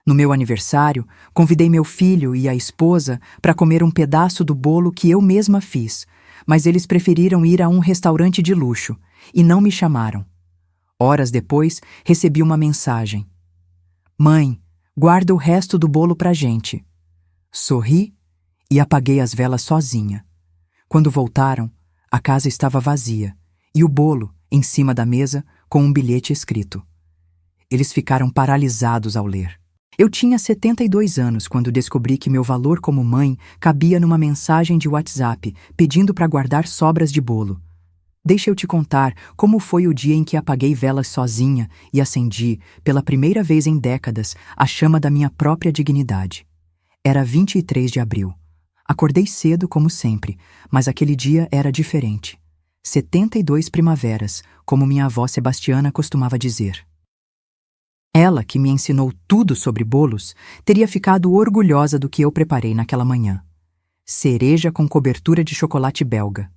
No meu aniversário, convidei meu filho e a esposa para comer um pedaço do bolo que eu mesma fiz, mas eles preferiram ir a um restaurante de luxo e não me chamaram. Horas depois, recebi uma mensagem: Mãe, guarda o resto do bolo pra gente. Sorri e apaguei as velas sozinha. Quando voltaram, a casa estava vazia e o bolo, em cima da mesa, com um bilhete escrito. Eles ficaram paralisados ao ler. Eu tinha 72 anos quando descobri que meu valor como mãe cabia numa mensagem de WhatsApp pedindo para guardar sobras de bolo. Deixa eu te contar como foi o dia em que apaguei velas sozinha e acendi, pela primeira vez em décadas, a chama da minha própria dignidade. Era 23 de abril. Acordei cedo, como sempre, mas aquele dia era diferente. 72 primaveras, como minha avó Sebastiana costumava dizer. Ela, que me ensinou tudo sobre bolos, teria ficado orgulhosa do que eu preparei naquela manhã. Cereja com cobertura de chocolate belga.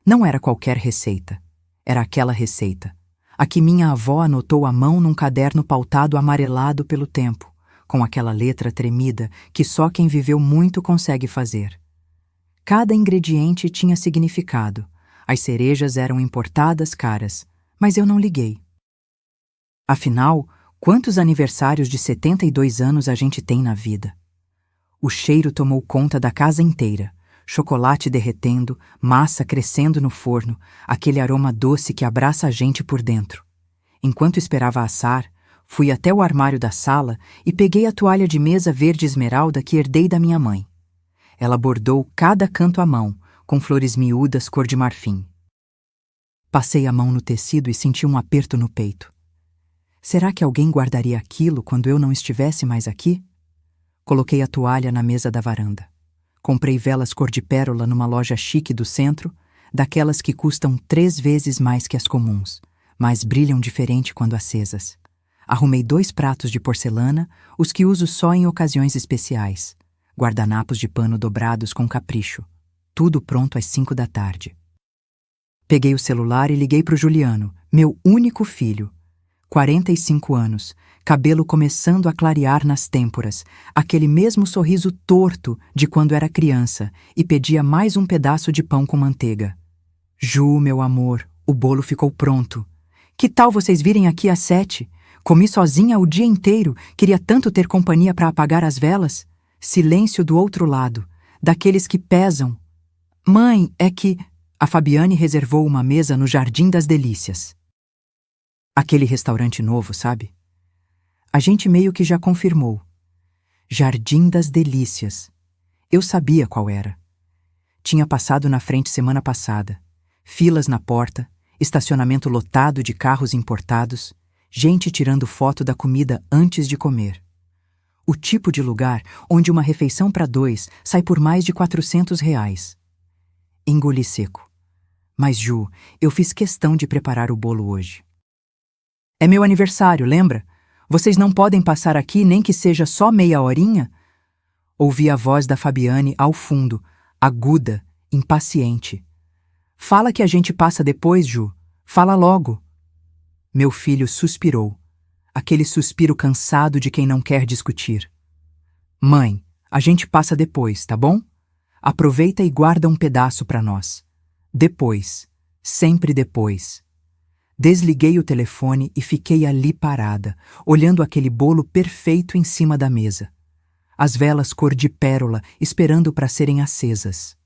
Não era qualquer receita. Era aquela receita. A que minha avó anotou à mão num caderno pautado amarelado pelo tempo, com aquela letra tremida que só quem viveu muito consegue fazer. Cada ingrediente tinha significado. As cerejas eram importadas caras, mas eu não liguei. Afinal, quantos aniversários de 72 anos a gente tem na vida? O cheiro tomou conta da casa inteira. Chocolate derretendo, massa crescendo no forno, aquele aroma doce que abraça a gente por dentro. Enquanto esperava assar, fui até o armário da sala e peguei a toalha de mesa verde esmeralda que herdei da minha mãe. Ela bordou cada canto à mão, com flores miúdas cor de marfim. Passei a mão no tecido e senti um aperto no peito. Será que alguém guardaria aquilo quando eu não estivesse mais aqui? Coloquei a toalha na mesa da varanda. Comprei velas cor de pérola numa loja chique do centro, daquelas que custam 3 vezes mais que as comuns, mas brilham diferente quando acesas. Arrumei 2 pratos de porcelana, os que uso só em ocasiões especiais. Guardanapos de pano dobrados com capricho. Tudo pronto às 5 da tarde. Peguei o celular e liguei para o Juliano, meu único filho. 45 anos, cabelo começando a clarear nas têmporas, aquele mesmo sorriso torto de quando era criança, e pedia mais um pedaço de pão com manteiga. Ju, meu amor, o bolo ficou pronto. Que tal vocês virem aqui às 7? Comi sozinha o dia inteiro, queria tanto ter companhia para apagar as velas. Silêncio do outro lado, daqueles que pesam. Mãe, é que... A Fabiane reservou uma mesa no Jardim das Delícias. Aquele restaurante novo, sabe? A gente meio que já confirmou. Jardim das Delícias. Eu sabia qual era. Tinha passado na frente semana passada. Filas na porta, estacionamento lotado de carros importados, gente tirando foto da comida antes de comer. O tipo de lugar onde uma refeição para 2 sai por mais de R$ 400. Engoli seco. Mas, Ju, eu fiz questão de preparar o bolo hoje. É meu aniversário, lembra? Vocês não podem passar aqui nem que seja só meia horinha? Ouvi a voz da Fabiane ao fundo, aguda, impaciente. Fala que a gente passa depois, Ju. Fala logo. Meu filho suspirou. Aquele suspiro cansado de quem não quer discutir. Mãe, a gente passa depois, tá bom? Aproveita e guarda um pedaço para nós. Depois. Sempre depois. Desliguei o telefone e fiquei ali parada, olhando aquele bolo perfeito em cima da mesa. As velas cor de pérola esperando para serem acesas.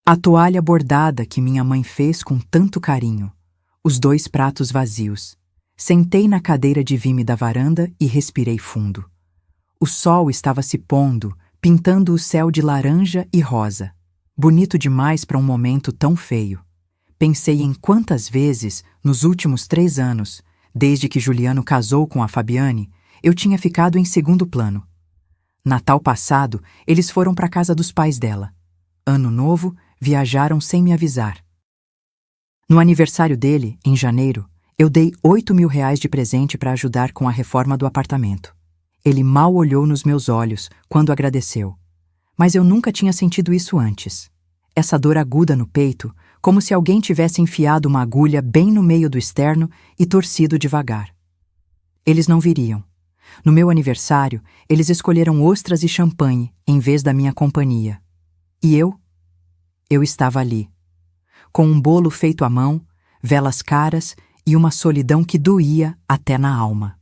A toalha bordada que minha mãe fez com tanto carinho. Os 2 pratos vazios. Sentei na cadeira de vime da varanda e respirei fundo. O sol estava se pondo, pintando o céu de laranja e rosa. Bonito demais para um momento tão feio. Pensei em quantas vezes, nos últimos 3 anos, desde que Juliano casou com a Fabiane, eu tinha ficado em segundo plano. Natal passado, eles foram para a casa dos pais dela. Ano novo, viajaram sem me avisar. No aniversário dele, em janeiro, eu dei R$ 8.000 de presente para ajudar com a reforma do apartamento. Ele mal olhou nos meus olhos quando agradeceu. Mas eu nunca tinha sentido isso antes. Essa dor aguda no peito, como se alguém tivesse enfiado uma agulha bem no meio do externo e torcido devagar. Eles não viriam. No meu aniversário, eles escolheram ostras e champanhe em vez da minha companhia. E eu? Eu estava ali, com um bolo feito à mão, velas caras e uma solidão que doía até na alma.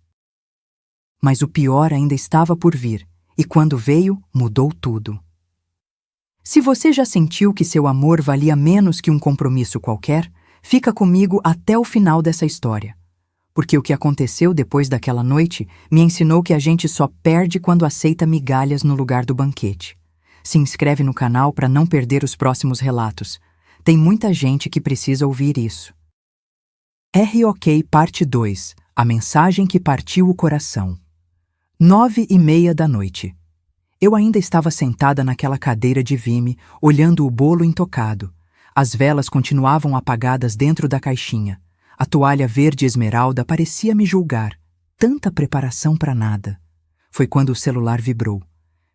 Mas o pior ainda estava por vir, e quando veio, mudou tudo. Se você já sentiu que seu amor valia menos que um compromisso qualquer, fica comigo até o final dessa história. Porque o que aconteceu depois daquela noite me ensinou que a gente só perde quando aceita migalhas no lugar do banquete. Se inscreve no canal para não perder os próximos relatos. Tem muita gente que precisa ouvir isso. ROK Parte 2. A mensagem que partiu o coração. 9:30 da noite. Eu ainda estava sentada naquela cadeira de vime, olhando o bolo intocado. As velas continuavam apagadas dentro da caixinha. A toalha verde esmeralda parecia me julgar. Tanta preparação para nada. Foi quando o celular vibrou.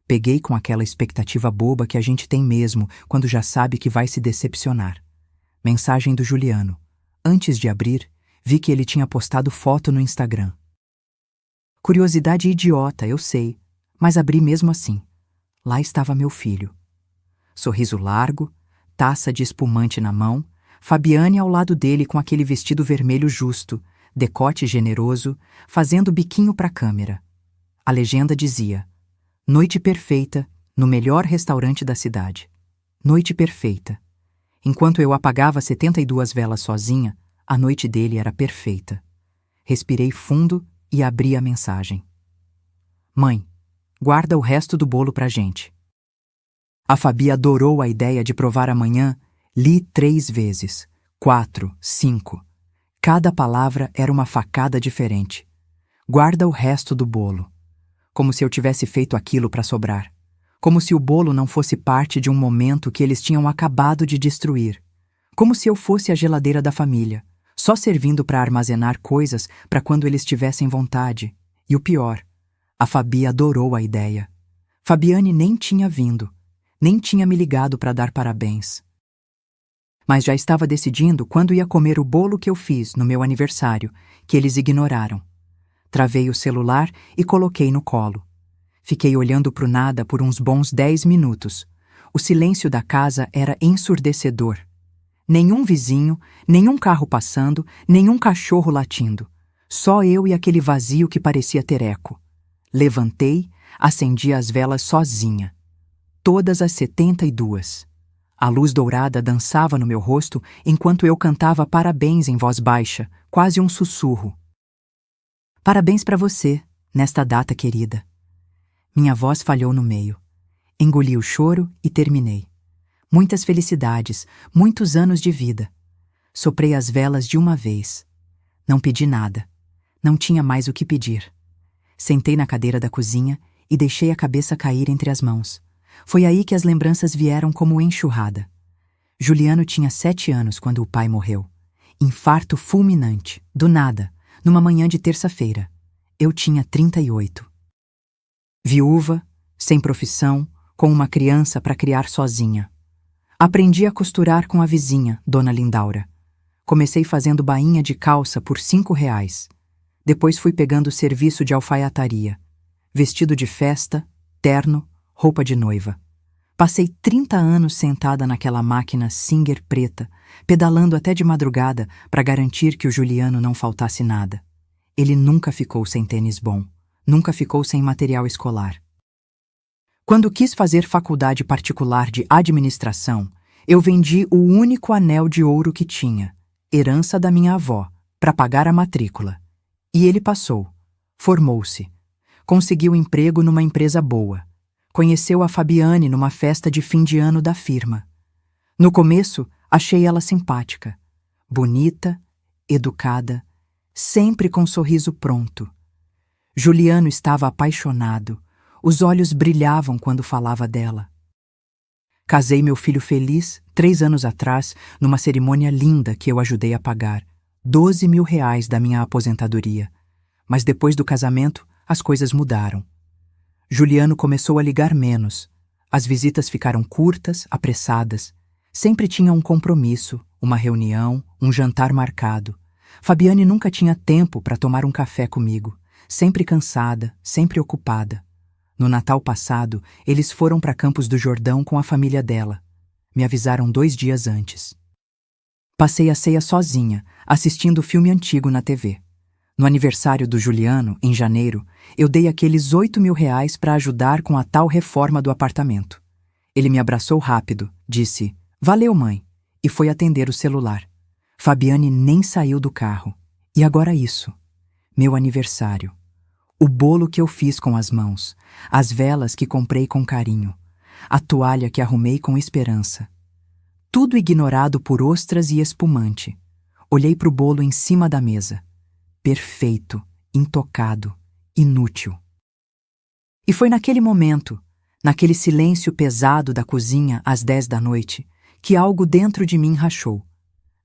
Peguei com aquela expectativa boba que a gente tem mesmo quando já sabe que vai se decepcionar. Mensagem do Juliano. Antes de abrir, vi que ele tinha postado foto no Instagram. Curiosidade idiota, eu sei, mas abri mesmo assim. Lá estava meu filho. Sorriso largo, taça de espumante na mão, Fabiane ao lado dele com aquele vestido vermelho justo, decote generoso, fazendo biquinho para a câmera. A legenda dizia: Noite perfeita, no melhor restaurante da cidade. Noite perfeita. Enquanto eu apagava 72 velas sozinha, a noite dele era perfeita. Respirei fundo e abri a mensagem. Mãe, guarda o resto do bolo pra gente. A Fabi adorou a ideia de provar amanhã. Li 3 vezes, 4, 5. Cada palavra era uma facada diferente. Guarda o resto do bolo. Como se eu tivesse feito aquilo para sobrar. Como se o bolo não fosse parte de um momento que eles tinham acabado de destruir. Como se eu fosse a geladeira da família, só servindo para armazenar coisas para quando eles tivessem vontade. E o pior, a Fabi adorou a ideia. Fabiane nem tinha vindo, nem tinha me ligado para dar parabéns. Mas já estava decidindo quando ia comer o bolo que eu fiz no meu aniversário, que eles ignoraram. Travei o celular e coloquei no colo. Fiquei olhando pro nada por uns bons 10 minutos. O silêncio da casa era ensurdecedor. Nenhum vizinho, nenhum carro passando, nenhum cachorro latindo. Só eu e aquele vazio que parecia ter eco. Levantei, acendi as velas sozinha. Todas as 72. A luz dourada dançava no meu rosto enquanto eu cantava parabéns em voz baixa, quase um sussurro. Parabéns para você, nesta data querida. Minha voz falhou no meio. Engoli o choro e terminei. Muitas felicidades, muitos anos de vida. Soprei as velas de uma vez. Não pedi nada. Não tinha mais o que pedir. Sentei na cadeira da cozinha e deixei a cabeça cair entre as mãos. Foi aí que as lembranças vieram como enxurrada. Juliano tinha 7 anos quando o pai morreu. Infarto fulminante, do nada, numa manhã de terça-feira. Eu tinha 38. Viúva, sem profissão, com uma criança para criar sozinha. Aprendi a costurar com a vizinha, Dona Lindaura. Comecei fazendo bainha de calça por R$ 5. Depois fui pegando serviço de alfaiataria. Vestido de festa, terno, roupa de noiva. Passei 30 anos sentada naquela máquina Singer preta, pedalando até de madrugada para garantir que o Juliano não faltasse nada. Ele nunca ficou sem tênis bom, nunca ficou sem material escolar. Quando quis fazer faculdade particular de administração, eu vendi o único anel de ouro que tinha, herança da minha avó, para pagar a matrícula. E ele passou, formou-se, conseguiu emprego numa empresa boa. Conheceu a Fabiane numa festa de fim de ano da firma. No começo, achei ela simpática, bonita, educada, sempre com um sorriso pronto. Juliano estava apaixonado, os olhos brilhavam quando falava dela. Casei meu filho feliz 3 anos atrás numa cerimônia linda que eu ajudei a pagar, R$ 12.000 da minha aposentadoria. Mas depois do casamento, as coisas mudaram. Juliano começou a ligar menos. As visitas ficaram curtas, apressadas. Sempre tinha um compromisso, uma reunião, um jantar marcado. Fabiane nunca tinha tempo para tomar um café comigo. sempre cansada, sempre ocupada. No Natal passado, eles foram para Campos do Jordão com a família dela. Me avisaram 2 dias antes. Passei a ceia sozinha, assistindo filme antigo na TV. No aniversário do Juliano, em janeiro, eu dei aqueles R$ 8.000 para ajudar com a tal reforma do apartamento. Ele me abraçou rápido, disse, "Valeu, mãe", e foi atender o celular. Fabiane nem saiu do carro. E agora isso. Meu aniversário. O bolo que eu fiz com as mãos, as velas que comprei com carinho, a toalha que arrumei com esperança. Tudo ignorado por ostras e espumante. Olhei para o bolo em cima da mesa. Perfeito, intocado, inútil. E foi naquele momento, naquele silêncio pesado da cozinha às 10 da noite, que algo dentro de mim rachou.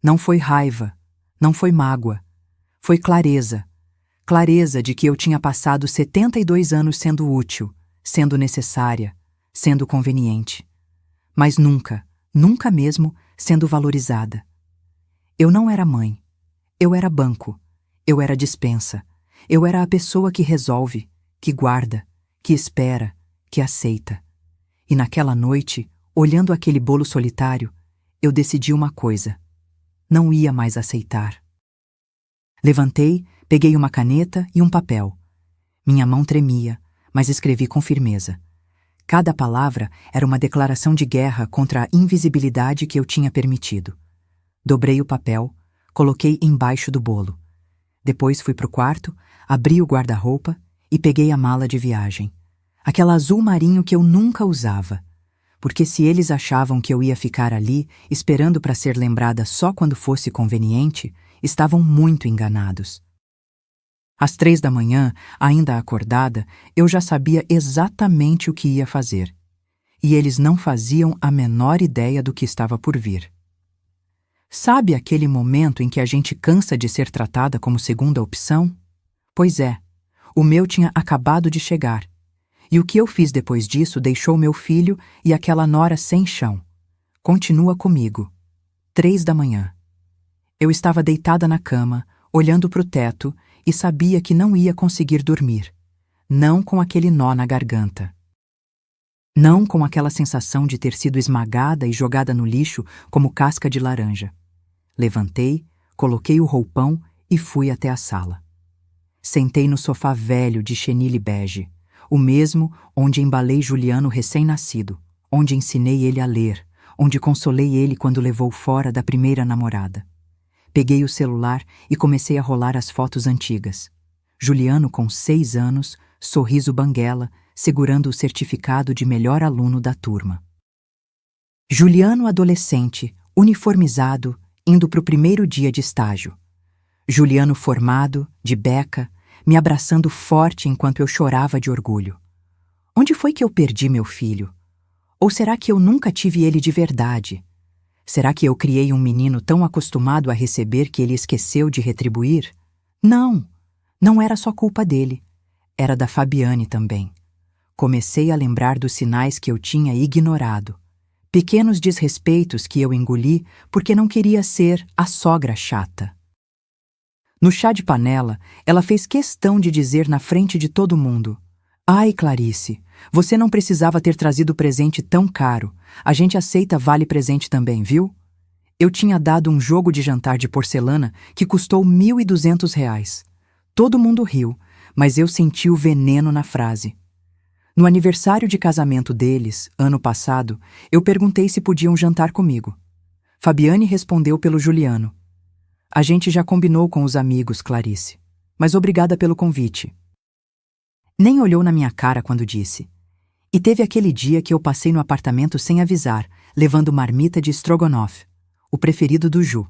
Não foi raiva, não foi mágoa, foi clareza. Clareza de que eu tinha passado 72 anos sendo útil, sendo necessária, sendo conveniente. Mas nunca, nunca mesmo sendo valorizada. Eu não era mãe. Eu era banco. Eu era despensa. Eu era a pessoa que resolve, que guarda, que espera, que aceita. E naquela noite, olhando aquele bolo solitário, eu decidi uma coisa. Não ia mais aceitar. Levantei, peguei uma caneta e um papel. Minha mão tremia, mas escrevi com firmeza. Cada palavra era uma declaração de guerra contra a invisibilidade que eu tinha permitido. Dobrei o papel, coloquei embaixo do bolo. Depois fui para o quarto, abri o guarda-roupa e peguei a mala de viagem. Aquela azul marinho que eu nunca usava. Porque se eles achavam que eu ia ficar ali, esperando para ser lembrada só quando fosse conveniente, estavam muito enganados. Às 3 da manhã, ainda acordada, eu já sabia exatamente o que ia fazer. E eles não faziam a menor ideia do que estava por vir. Sabe aquele momento em que a gente cansa de ser tratada como segunda opção? Pois é, o meu tinha acabado de chegar. E o que eu fiz depois disso deixou meu filho e aquela nora sem chão. Continua comigo. 3 da manhã. Eu estava deitada na cama, olhando para o teto, e sabia que não ia conseguir dormir. Não com aquele nó na garganta. Não com aquela sensação de ter sido esmagada e jogada no lixo como casca de laranja. Levantei, coloquei o roupão e fui até a sala. Sentei no sofá velho de chenille bege, o mesmo onde embalei Juliano recém-nascido, onde ensinei ele a ler, onde consolei ele quando levou fora da primeira namorada. Peguei o celular e comecei a rolar as fotos antigas. Juliano com 6 anos, sorriso banguela, segurando o certificado de melhor aluno da turma. Juliano adolescente, uniformizado, indo para o primeiro dia de estágio. Juliano formado, de beca, me abraçando forte enquanto eu chorava de orgulho. Onde foi que eu perdi meu filho? Ou será que eu nunca tive ele de verdade? Será que eu criei um menino tão acostumado a receber que ele esqueceu de retribuir? Não, não era só culpa dele. Era da Fabiane também. Comecei a lembrar dos sinais que eu tinha ignorado. Pequenos desrespeitos que eu engoli porque não queria ser a sogra chata. No chá de panela, ela fez questão de dizer na frente de todo mundo: "Ai, Clarice, você não precisava ter trazido presente tão caro. A gente aceita vale-presente também, viu?" Eu tinha dado um jogo de jantar de porcelana que custou R$ 1.200. Todo mundo riu, mas eu senti o veneno na frase. No aniversário de casamento deles, ano passado, eu perguntei se podiam jantar comigo. Fabiane respondeu pelo Juliano. "A gente já combinou com os amigos, Clarice, mas obrigada pelo convite." Nem olhou na minha cara quando disse. E teve aquele dia que eu passei no apartamento sem avisar, levando marmita de estrogonofe, o preferido do Ju.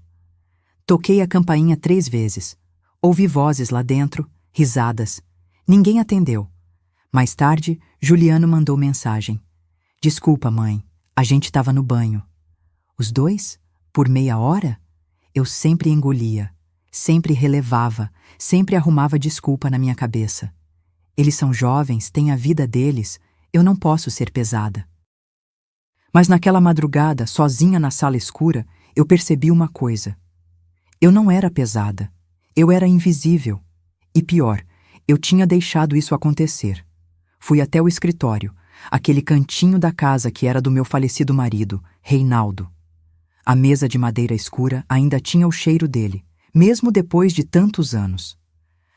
Toquei a campainha 3 vezes. Ouvi vozes lá dentro, risadas. Ninguém atendeu. Mais tarde, Juliano mandou mensagem. "Desculpa, mãe, a gente estava no banho." Os dois? Por meia hora? Eu sempre engolia, sempre relevava, sempre arrumava desculpa na minha cabeça. Eles são jovens, têm a vida deles, eu não posso ser pesada. Mas naquela madrugada, sozinha na sala escura, eu percebi uma coisa. Eu não era pesada, eu era invisível. E pior, Eu tinha deixado isso acontecer. Fui até o escritório, aquele cantinho da casa que era do meu falecido marido, Reinaldo. A mesa de madeira escura ainda tinha o cheiro dele, mesmo depois de tantos anos.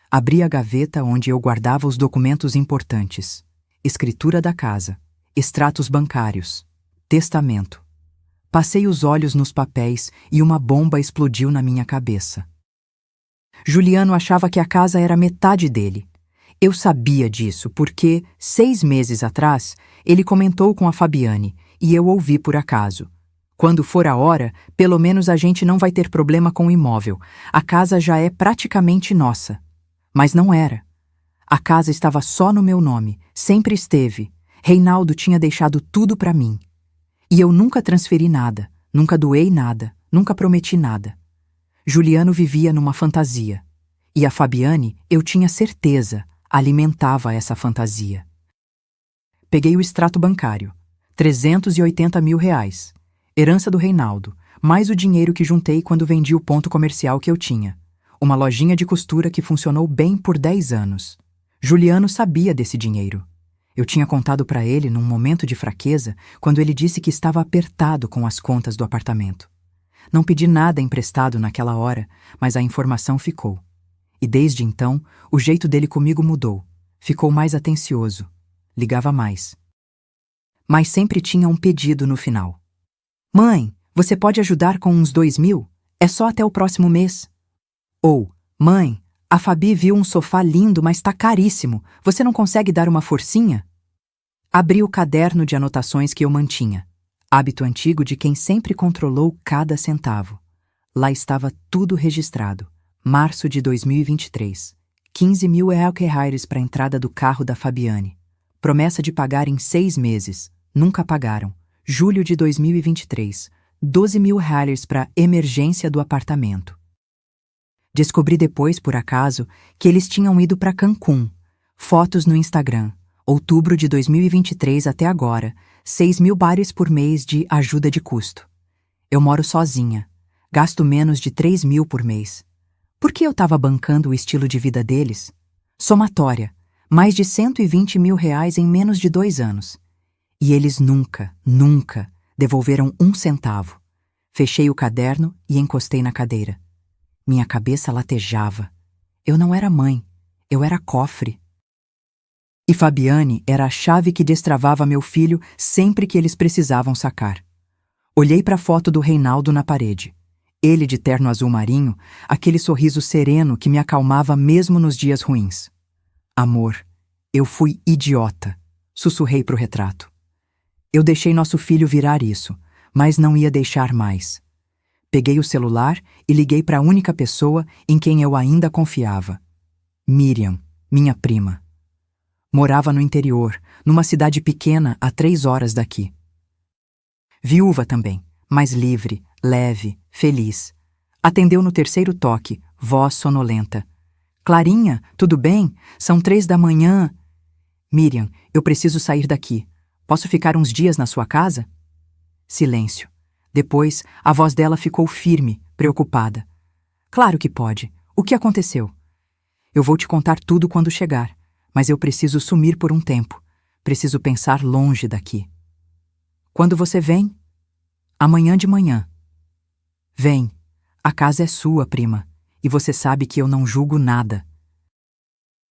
Abri a gaveta onde eu guardava os documentos importantes: escritura da casa, extratos bancários, testamento. Passei os olhos nos papéis e uma bomba explodiu na minha cabeça. Juliano achava que a casa era metade dele. Eu sabia disso porque, 6 meses atrás, ele comentou com a Fabiane e eu ouvi por acaso. Quando for a hora, pelo menos a gente não vai ter problema com o imóvel. A casa já é praticamente nossa. Mas não era. A casa estava só no meu nome, sempre esteve. Reinaldo tinha deixado tudo para mim. E eu nunca transferi nada, nunca doei nada, nunca prometi nada. Juliano vivia numa fantasia. E a Fabiane, eu tinha certeza, alimentava essa fantasia. Peguei o extrato bancário. 380 mil reais. Herança do Reinaldo, mais o dinheiro que juntei quando vendi o ponto comercial que eu tinha. Uma lojinha de costura que funcionou bem por 10 anos. Juliano sabia desse dinheiro. Eu tinha contado para ele num momento de fraqueza, quando ele disse que estava apertado com as contas do apartamento. Não pedi nada emprestado naquela hora, mas a informação ficou. E desde então, o jeito dele comigo mudou. Ficou mais atencioso. Ligava mais. Mas sempre tinha um pedido no final. Mãe, você pode ajudar com uns 2.000? É só até o próximo mês. Ou, mãe, a Fabi viu um sofá lindo, mas tá caríssimo. Você não consegue dar uma forcinha? Abri o caderno de anotações que eu mantinha. Hábito antigo de quem sempre controlou cada centavo. Lá estava tudo registrado. Março de 2023. 15 mil reais para a entrada do carro da Fabiane. Promessa de pagar em 6 meses. Nunca pagaram. Julho de 2023. 12 mil reais para emergência do apartamento. Descobri depois, por acaso, que eles tinham ido para Cancún. Fotos no Instagram. Outubro de 2023 até agora. 6 mil bares por mês de ajuda de custo. Eu moro sozinha. Gasto menos de 3 mil por mês. Por que eu estava bancando o estilo de vida deles? Somatória. Mais de 120 mil reais em menos de 2 anos. E eles nunca devolveram 1 centavo. Fechei o caderno e encostei na cadeira. Minha cabeça latejava. Eu não era mãe, eu era cofre. E Fabiane era a chave que destravava meu filho sempre que eles precisavam sacar. Olhei para a foto do Reinaldo na parede. Ele de terno azul marinho, aquele sorriso sereno que me acalmava mesmo nos dias ruins. Amor, eu fui idiota, sussurrei pro retrato. Eu deixei nosso filho virar isso, mas não ia deixar mais. Peguei o celular e liguei para a única pessoa em quem eu ainda confiava. Miriam, minha prima. Morava no interior, numa cidade pequena a 3 horas daqui. Viúva também, mas livre, leve, feliz. Atendeu no 3º toque, voz sonolenta. Clarinha, tudo bem? São 3 da manhã. Miriam, eu preciso sair daqui. Posso ficar uns dias na sua casa? Silêncio. Depois, a voz dela ficou firme, preocupada. Claro que pode. O que aconteceu? Eu vou te contar tudo quando chegar, mas eu preciso sumir por um tempo. Preciso pensar longe daqui. Quando você vem? Amanhã de manhã. Vem. A casa é sua, prima, e você sabe que eu não julgo nada.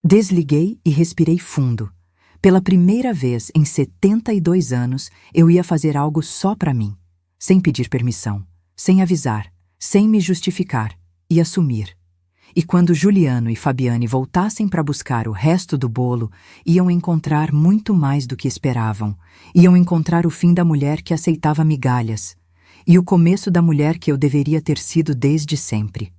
Desliguei e respirei fundo. Pela primeira vez em 72 anos, eu ia fazer algo só para mim. Sem pedir permissão, sem avisar, sem me justificar, e assumir. E quando Juliano e Fabiane voltassem para buscar o resto do bolo, iam encontrar muito mais do que esperavam. Iam encontrar o fim da mulher que aceitava migalhas, e o começo da mulher que eu deveria ter sido desde sempre.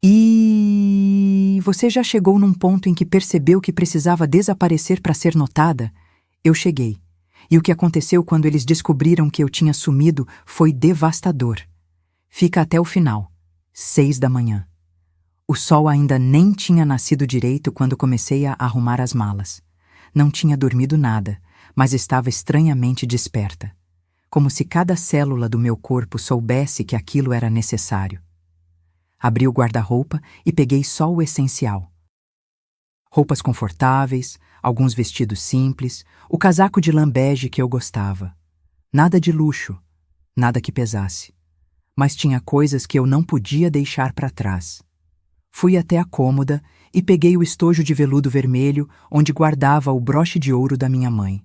E você já chegou num ponto em que percebeu que precisava desaparecer para ser notada? Eu cheguei. E o que aconteceu quando eles descobriram que eu tinha sumido foi devastador. Fica até o final. 6 da manhã. O sol ainda nem tinha nascido direito quando comecei a arrumar as malas. Não tinha dormido nada, mas estava estranhamente desperta. Como se cada célula do meu corpo soubesse que aquilo era necessário. Abri o guarda-roupa e peguei só o essencial. Roupas confortáveis, alguns vestidos simples, o casaco de lã bege que eu gostava. Nada de luxo, nada que pesasse. Mas tinha coisas que eu não podia deixar para trás. Fui até a cômoda e peguei o estojo de veludo vermelho onde guardava o broche de ouro da minha mãe.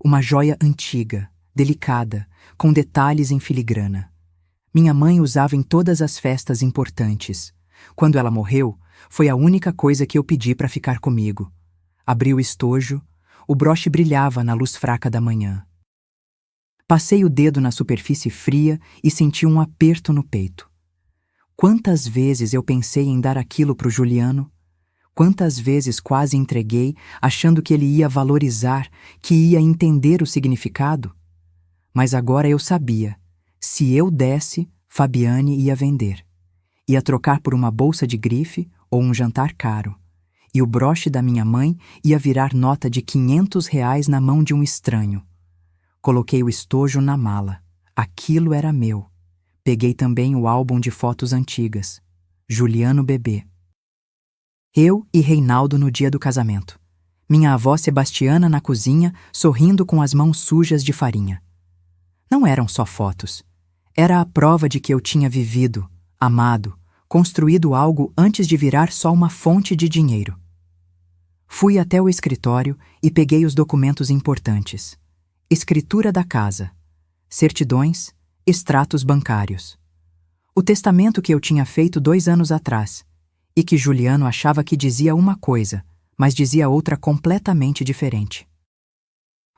Uma joia antiga, delicada, com detalhes em filigrana. Minha mãe usava em todas as festas importantes. Quando ela morreu, foi a única coisa que eu pedi para ficar comigo. Abri o estojo, o broche brilhava na luz fraca da manhã. Passei o dedo na superfície fria e senti um aperto no peito. Quantas vezes eu pensei em dar aquilo para o Juliano? Quantas vezes quase entreguei, achando que ele ia valorizar, que ia entender o significado? Mas agora eu sabia. Se eu desse, Fabiane ia vender. Ia trocar por uma bolsa de grife ou um jantar caro. E o broche da minha mãe ia virar nota de R$ 500 na mão de um estranho. Coloquei o estojo na mala. Aquilo era meu. Peguei também o álbum de fotos antigas. Juliano bebê. Eu e Reinaldo no dia do casamento. Minha avó Sebastiana na cozinha, sorrindo com as mãos sujas de farinha. Não eram só fotos. Era a prova de que eu tinha vivido, amado, construído algo antes de virar só uma fonte de dinheiro. Fui até o escritório e peguei os documentos importantes. Escritura da casa, certidões, extratos bancários. O testamento que eu tinha feito 2 anos atrás, e que Juliano achava que dizia uma coisa, mas dizia outra completamente diferente.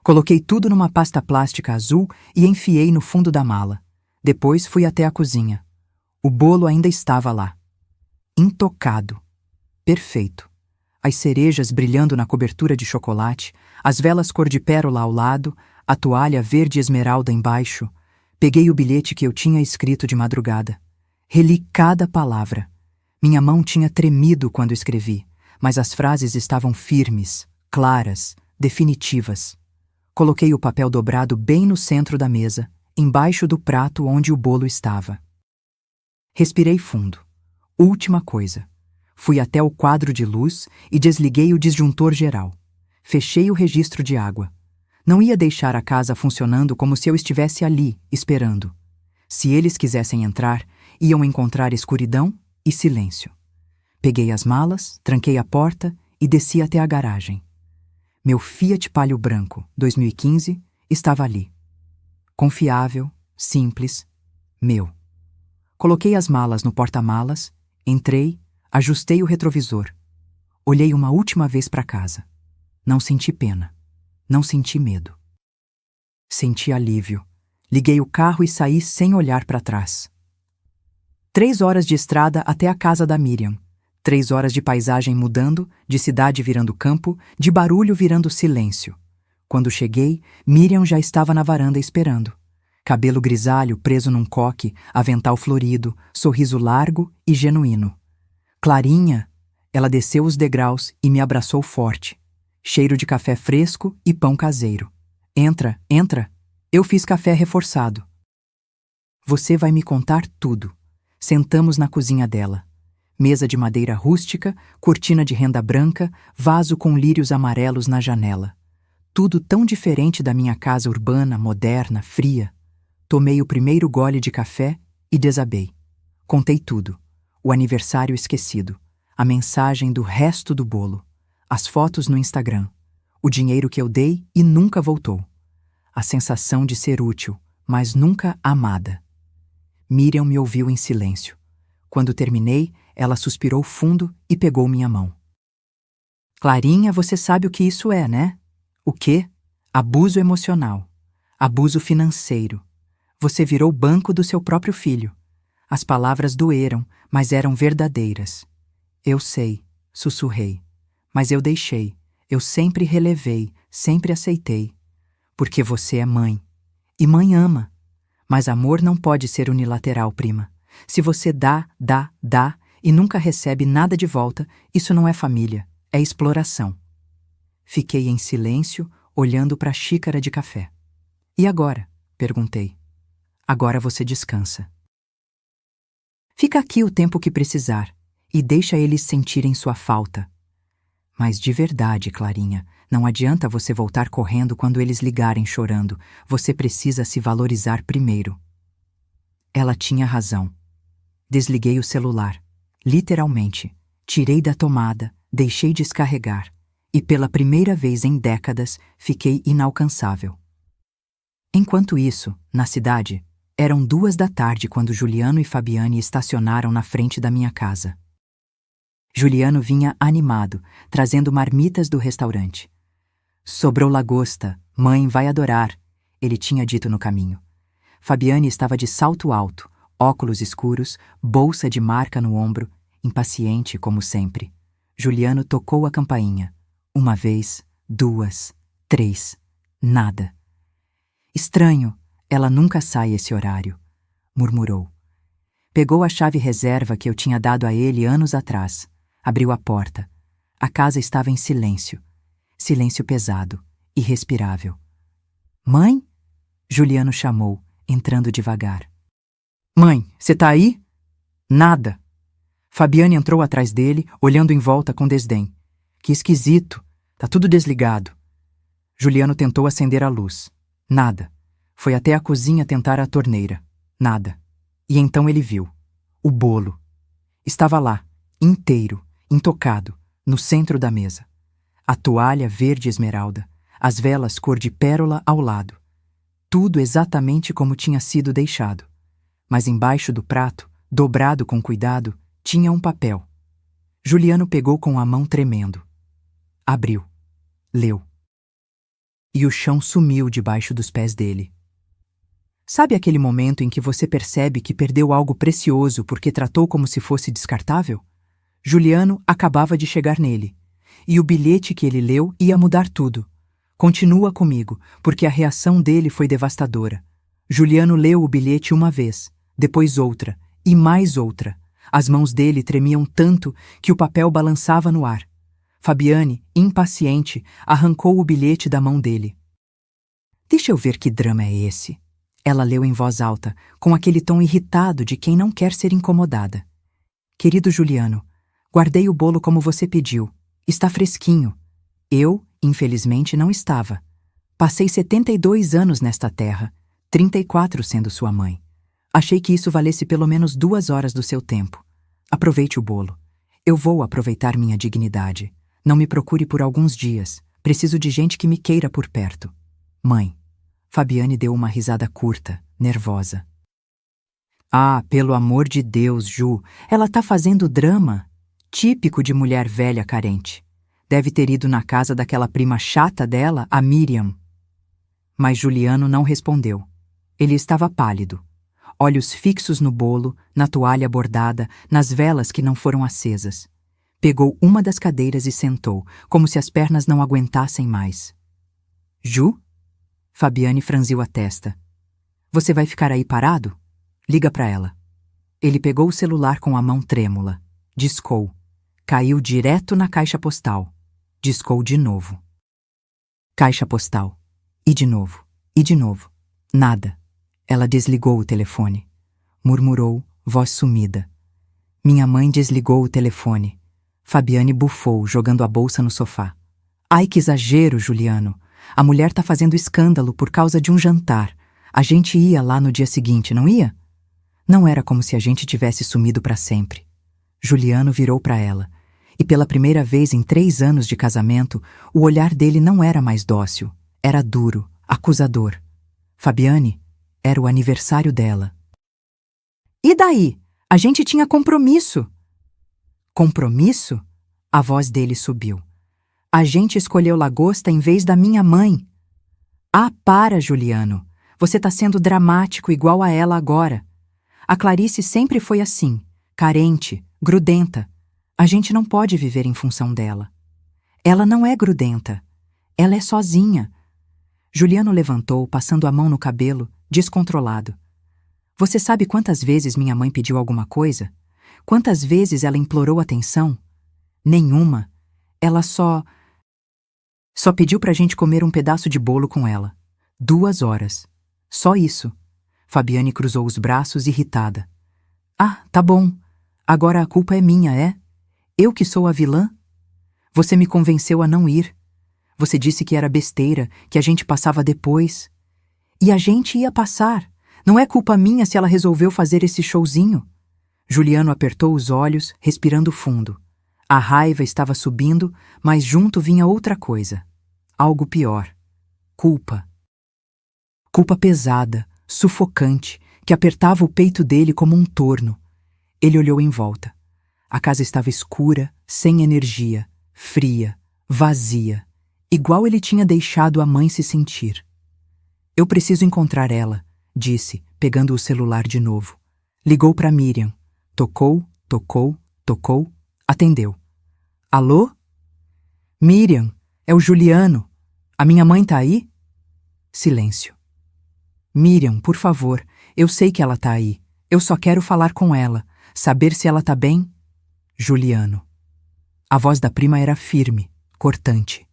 Coloquei tudo numa pasta plástica azul e enfiei no fundo da mala. Depois fui até a cozinha. O bolo ainda estava lá. Intocado. Perfeito. As cerejas brilhando na cobertura de chocolate, as velas cor de pérola ao lado, a toalha verde esmeralda embaixo. Peguei o bilhete que eu tinha escrito de madrugada. Reli cada palavra. Minha mão tinha tremido quando escrevi, mas as frases estavam firmes, claras, definitivas. Coloquei o papel dobrado bem no centro da mesa, embaixo do prato onde o bolo estava. Respirei fundo. Última coisa. Fui até o quadro de luz e desliguei o disjuntor geral. Fechei o registro de água. Não ia deixar a casa funcionando como se eu estivesse ali, esperando. Se eles quisessem entrar, iam encontrar escuridão e silêncio. Peguei as malas, tranquei a porta e desci até a garagem. Meu Fiat Palio branco, 2015, estava ali. Confiável, simples, meu. Coloquei as malas no porta-malas, entrei, ajustei o retrovisor. Olhei uma última vez para casa. Não senti pena. Não senti medo. Senti alívio. Liguei o carro e saí sem olhar para trás. 3 horas de estrada até a casa da Miriam. 3 horas de paisagem mudando, de cidade virando campo, de barulho virando silêncio. Quando cheguei, Miriam já estava na varanda esperando. Cabelo grisalho preso num coque, avental florido, sorriso largo e genuíno. Clarinha! Ela desceu os degraus e me abraçou forte. Cheiro de café fresco e pão caseiro. Entra, entra. Eu fiz café reforçado. Você vai me contar tudo. Sentamos na cozinha dela. Mesa de madeira rústica, cortina de renda branca, vaso com lírios amarelos na janela. Tudo tão diferente da minha casa urbana, moderna, fria. Tomei o primeiro gole de café e desabei. Contei tudo. O aniversário esquecido. A mensagem do resto do bolo. As fotos no Instagram. O dinheiro que eu dei e nunca voltou. A sensação de ser útil, mas nunca amada. Miriam me ouviu em silêncio. Quando terminei, ela suspirou fundo e pegou minha mão. Clarinha, você sabe o que isso é, né? O quê? Abuso emocional. Abuso financeiro. Você virou banco do seu próprio filho. As palavras doeram, mas eram verdadeiras. Eu sei, sussurrei. Mas eu deixei. Eu sempre relevei, sempre aceitei. Porque você é mãe. E mãe ama. Mas amor não pode ser unilateral, prima. Se você dá e nunca recebe nada de volta, isso não é família, é exploração. Fiquei em silêncio, olhando para a xícara de café. E agora? Perguntei. Agora você descansa. Fica aqui o tempo que precisar e deixa eles sentirem sua falta. Mas de verdade, Clarinha, não adianta você voltar correndo quando eles ligarem chorando. Você precisa se valorizar primeiro. Ela tinha razão. Desliguei o celular. Literalmente. Tirei da tomada, deixei descarregar. E pela primeira vez em décadas, fiquei inalcançável. Enquanto isso, na cidade, eram 2 da tarde quando Juliano e Fabiane estacionaram na frente da minha casa. Juliano vinha animado, trazendo marmitas do restaurante. Sobrou lagosta, mãe vai adorar, ele tinha dito no caminho. Fabiane estava de salto alto, óculos escuros, bolsa de marca no ombro, impaciente como sempre. Juliano tocou a campainha. 1 vez, 2, 3, nada. Estranho, ela nunca sai esse horário, murmurou. Pegou a chave reserva que eu tinha dado a ele anos atrás. Abriu a porta. A casa estava em silêncio. Silêncio pesado, irrespirável. Mãe? Juliano chamou, entrando devagar. Mãe, você tá aí? Nada. Fabiane entrou atrás dele, olhando em volta com desdém. Que esquisito. Tá tudo desligado. Juliano tentou acender a luz. Nada. Foi até a cozinha tentar a torneira. Nada. E então ele viu. O bolo. Estava lá, inteiro, intocado, no centro da mesa. A toalha verde esmeralda, as velas cor de pérola ao lado. Tudo exatamente como tinha sido deixado. Mas embaixo do prato, dobrado com cuidado, tinha um papel. Juliano pegou com a mão tremendo. Abriu. Leu. E o chão sumiu debaixo dos pés dele. Sabe aquele momento em que você percebe que perdeu algo precioso porque tratou como se fosse descartável? Juliano acabava de chegar nele. E o bilhete que ele leu ia mudar tudo. Continua comigo, porque a reação dele foi devastadora. Juliano leu o bilhete 1 vez, depois outra, e mais outra. As mãos dele tremiam tanto que o papel balançava no ar. Fabiane, impaciente, arrancou o bilhete da mão dele. Deixa eu ver que drama é esse. Ela leu em voz alta, com aquele tom irritado de quem não quer ser incomodada. Querido Juliano, guardei o bolo como você pediu. Está fresquinho. Eu, infelizmente, não estava. Passei 72 anos nesta terra, 34 sendo sua mãe. Achei que isso valesse pelo menos 2 horas do seu tempo. Aproveite o bolo. Eu vou aproveitar minha dignidade. Não me procure por alguns dias. Preciso de gente que me queira por perto. Mãe. Fabiane deu uma risada curta, nervosa. Ah, pelo amor de Deus, Ju, ela tá fazendo drama. Típico de mulher velha carente. Deve ter ido na casa daquela prima chata dela, a Miriam. Mas Juliano não respondeu. Ele estava pálido. Olhos fixos no bolo, na toalha bordada, nas velas que não foram acesas. Pegou uma das cadeiras e sentou, como se as pernas não aguentassem mais. Ju? Fabiane franziu a testa. Você vai ficar aí parado? Liga pra ela. Ele pegou o celular com a mão trêmula. Discou. Caiu direto na caixa postal. Discou de novo. Caixa postal. E de novo. E de novo. Nada. Ela desligou o telefone. Murmurou, voz sumida. Minha mãe desligou o telefone. Fabiane bufou, jogando a bolsa no sofá. Ai, que exagero, Juliano. A mulher tá fazendo escândalo por causa de um jantar. A gente ia lá no dia seguinte, não ia? Não era como se a gente tivesse sumido para sempre. Juliano virou para ela. E pela primeira vez em 3 anos de casamento, o olhar dele não era mais dócil. Era duro, acusador. Fabiane, era o aniversário dela. E daí? A gente tinha compromisso. Compromisso? A voz dele subiu. A gente escolheu lagosta em vez da minha mãe. Ah, para, Juliano. Você tá sendo dramático igual a ela agora. A Clarice sempre foi assim, carente, grudenta. A gente não pode viver em função dela. Ela não é grudenta. Ela é sozinha. Juliano levantou, passando a mão no cabelo, descontrolado. Você sabe quantas vezes minha mãe pediu alguma coisa? Quantas vezes ela implorou atenção? Nenhuma. Ela só pediu pra gente comer um pedaço de bolo com ela. 2 horas. Só isso. Fabiane cruzou os braços, irritada. Ah, tá bom. Agora a culpa é minha, é? Eu que sou a vilã? Você me convenceu a não ir. Você disse que era besteira, que a gente passava depois. E a gente ia passar. Não é culpa minha se ela resolveu fazer esse showzinho. Juliano apertou os olhos, respirando fundo. A raiva estava subindo, mas junto vinha outra coisa. Algo pior. Culpa. Culpa pesada, sufocante, que apertava o peito dele como um torno. Ele olhou em volta. A casa estava escura, sem energia, fria, vazia, igual ele tinha deixado a mãe se sentir. Eu preciso encontrar ela, disse, pegando o celular de novo. Ligou para Miriam. Tocou, tocou, tocou. Atendeu. Alô? Miriam, é o Juliano. A minha mãe tá aí? Silêncio. Miriam, por favor, eu sei que ela tá aí. Eu só quero falar com ela, saber se ela tá bem. Juliano. A voz da prima era firme, cortante.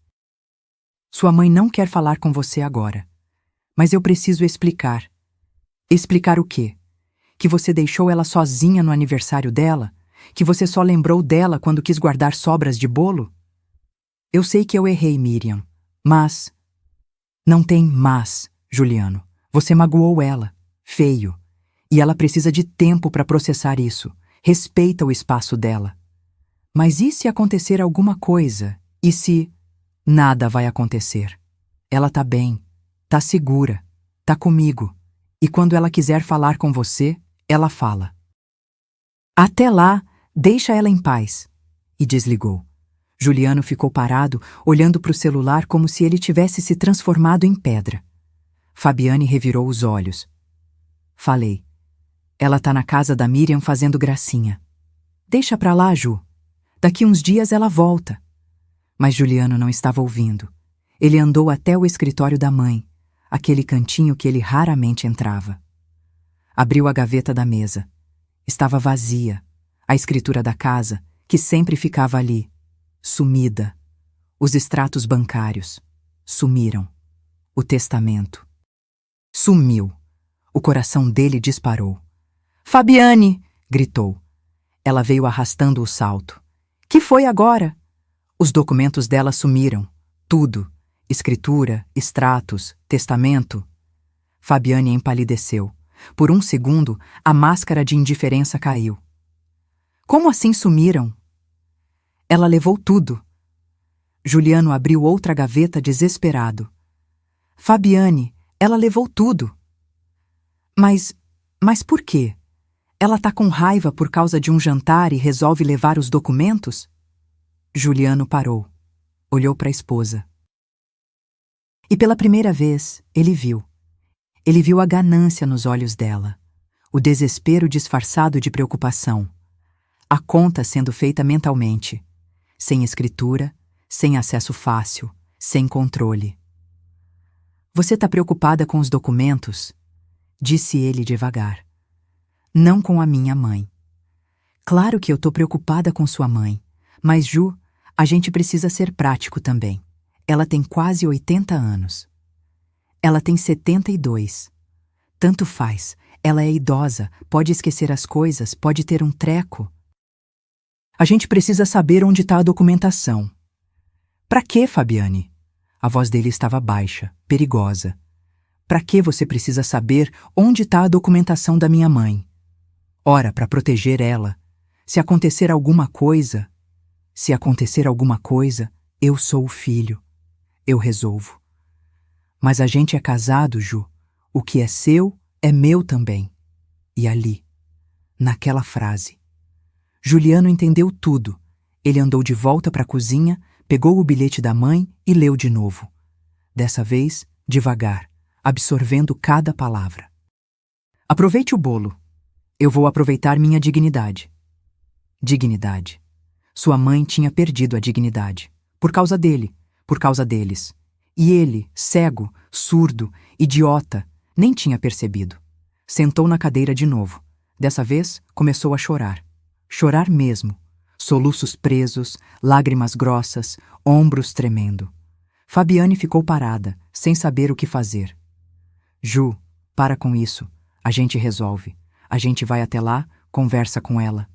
Sua mãe não quer falar com você agora. Mas eu preciso explicar. Explicar o quê? Que você deixou ela sozinha no aniversário dela? Que você só lembrou dela quando quis guardar sobras de bolo? Eu sei que eu errei, Miriam, mas... Não tem mas, Juliano. Você magoou ela. Feio. E ela precisa de tempo para processar isso. Respeita o espaço dela. Mas e se acontecer alguma coisa? E se... Nada vai acontecer. Ela tá bem. Tá segura. Tá comigo. E quando ela quiser falar com você, ela fala. Até lá, deixa ela em paz. E desligou. Juliano ficou parado, olhando para o celular como se ele tivesse se transformado em pedra. Fabiane revirou os olhos. Falei. Ela tá na casa da Miriam fazendo gracinha. Deixa pra lá, Ju. Daqui uns dias ela volta. Mas Juliano não estava ouvindo. Ele andou até o escritório da mãe, aquele cantinho que ele raramente entrava. Abriu a gaveta da mesa. Estava vazia. A escritura da casa, que sempre ficava ali, sumida. Os extratos bancários sumiram. O testamento sumiu. O coração dele disparou. Fabiane! Gritou. Ela veio arrastando o salto. Que foi agora? Os documentos dela sumiram. Tudo. Escritura, extratos, testamento. Fabiane empalideceu. Por um segundo, a máscara de indiferença caiu. Como assim sumiram? Ela levou tudo. Juliano abriu outra gaveta desesperado. Fabiane, ela levou tudo. Mas por quê? Ela tá com raiva por causa de um jantar e resolve levar os documentos? Juliano parou. Olhou para a esposa. E pela primeira vez, ele viu. Ele viu a ganância nos olhos dela, o desespero disfarçado de preocupação, a conta sendo feita mentalmente, sem escritura, sem acesso fácil, sem controle. Você tá preocupada com os documentos? Disse ele devagar. Não com a minha mãe. Claro que eu tô preocupada com sua mãe, mas Ju, a gente precisa ser prático também. Ela tem quase 80 anos. Ela tem 72. Tanto faz, ela é idosa, pode esquecer as coisas, pode ter um treco. A gente precisa saber onde está a documentação. Pra quê, Fabiane? A voz dele estava baixa, perigosa. Pra que você precisa saber onde está a documentação da minha mãe? Ora, para proteger ela. Se acontecer alguma coisa... eu sou o filho. Eu resolvo. Mas a gente é casado, Ju. O que é seu é meu também. E ali, naquela frase. Juliano entendeu tudo. Ele andou de volta para a cozinha, pegou o bilhete da mãe e leu de novo. Dessa vez, devagar, absorvendo cada palavra. Aproveite o bolo. Eu vou aproveitar minha dignidade. Dignidade. Sua mãe tinha perdido a dignidade. Por causa dele, por causa deles. E ele, cego, surdo, idiota, nem tinha percebido. Sentou na cadeira de novo. Dessa vez, começou a chorar. Chorar mesmo. Soluços presos, lágrimas grossas, ombros tremendo. Fabiane ficou parada, sem saber o que fazer. Ju, para com isso. A gente resolve. A gente vai até lá, conversa com ela.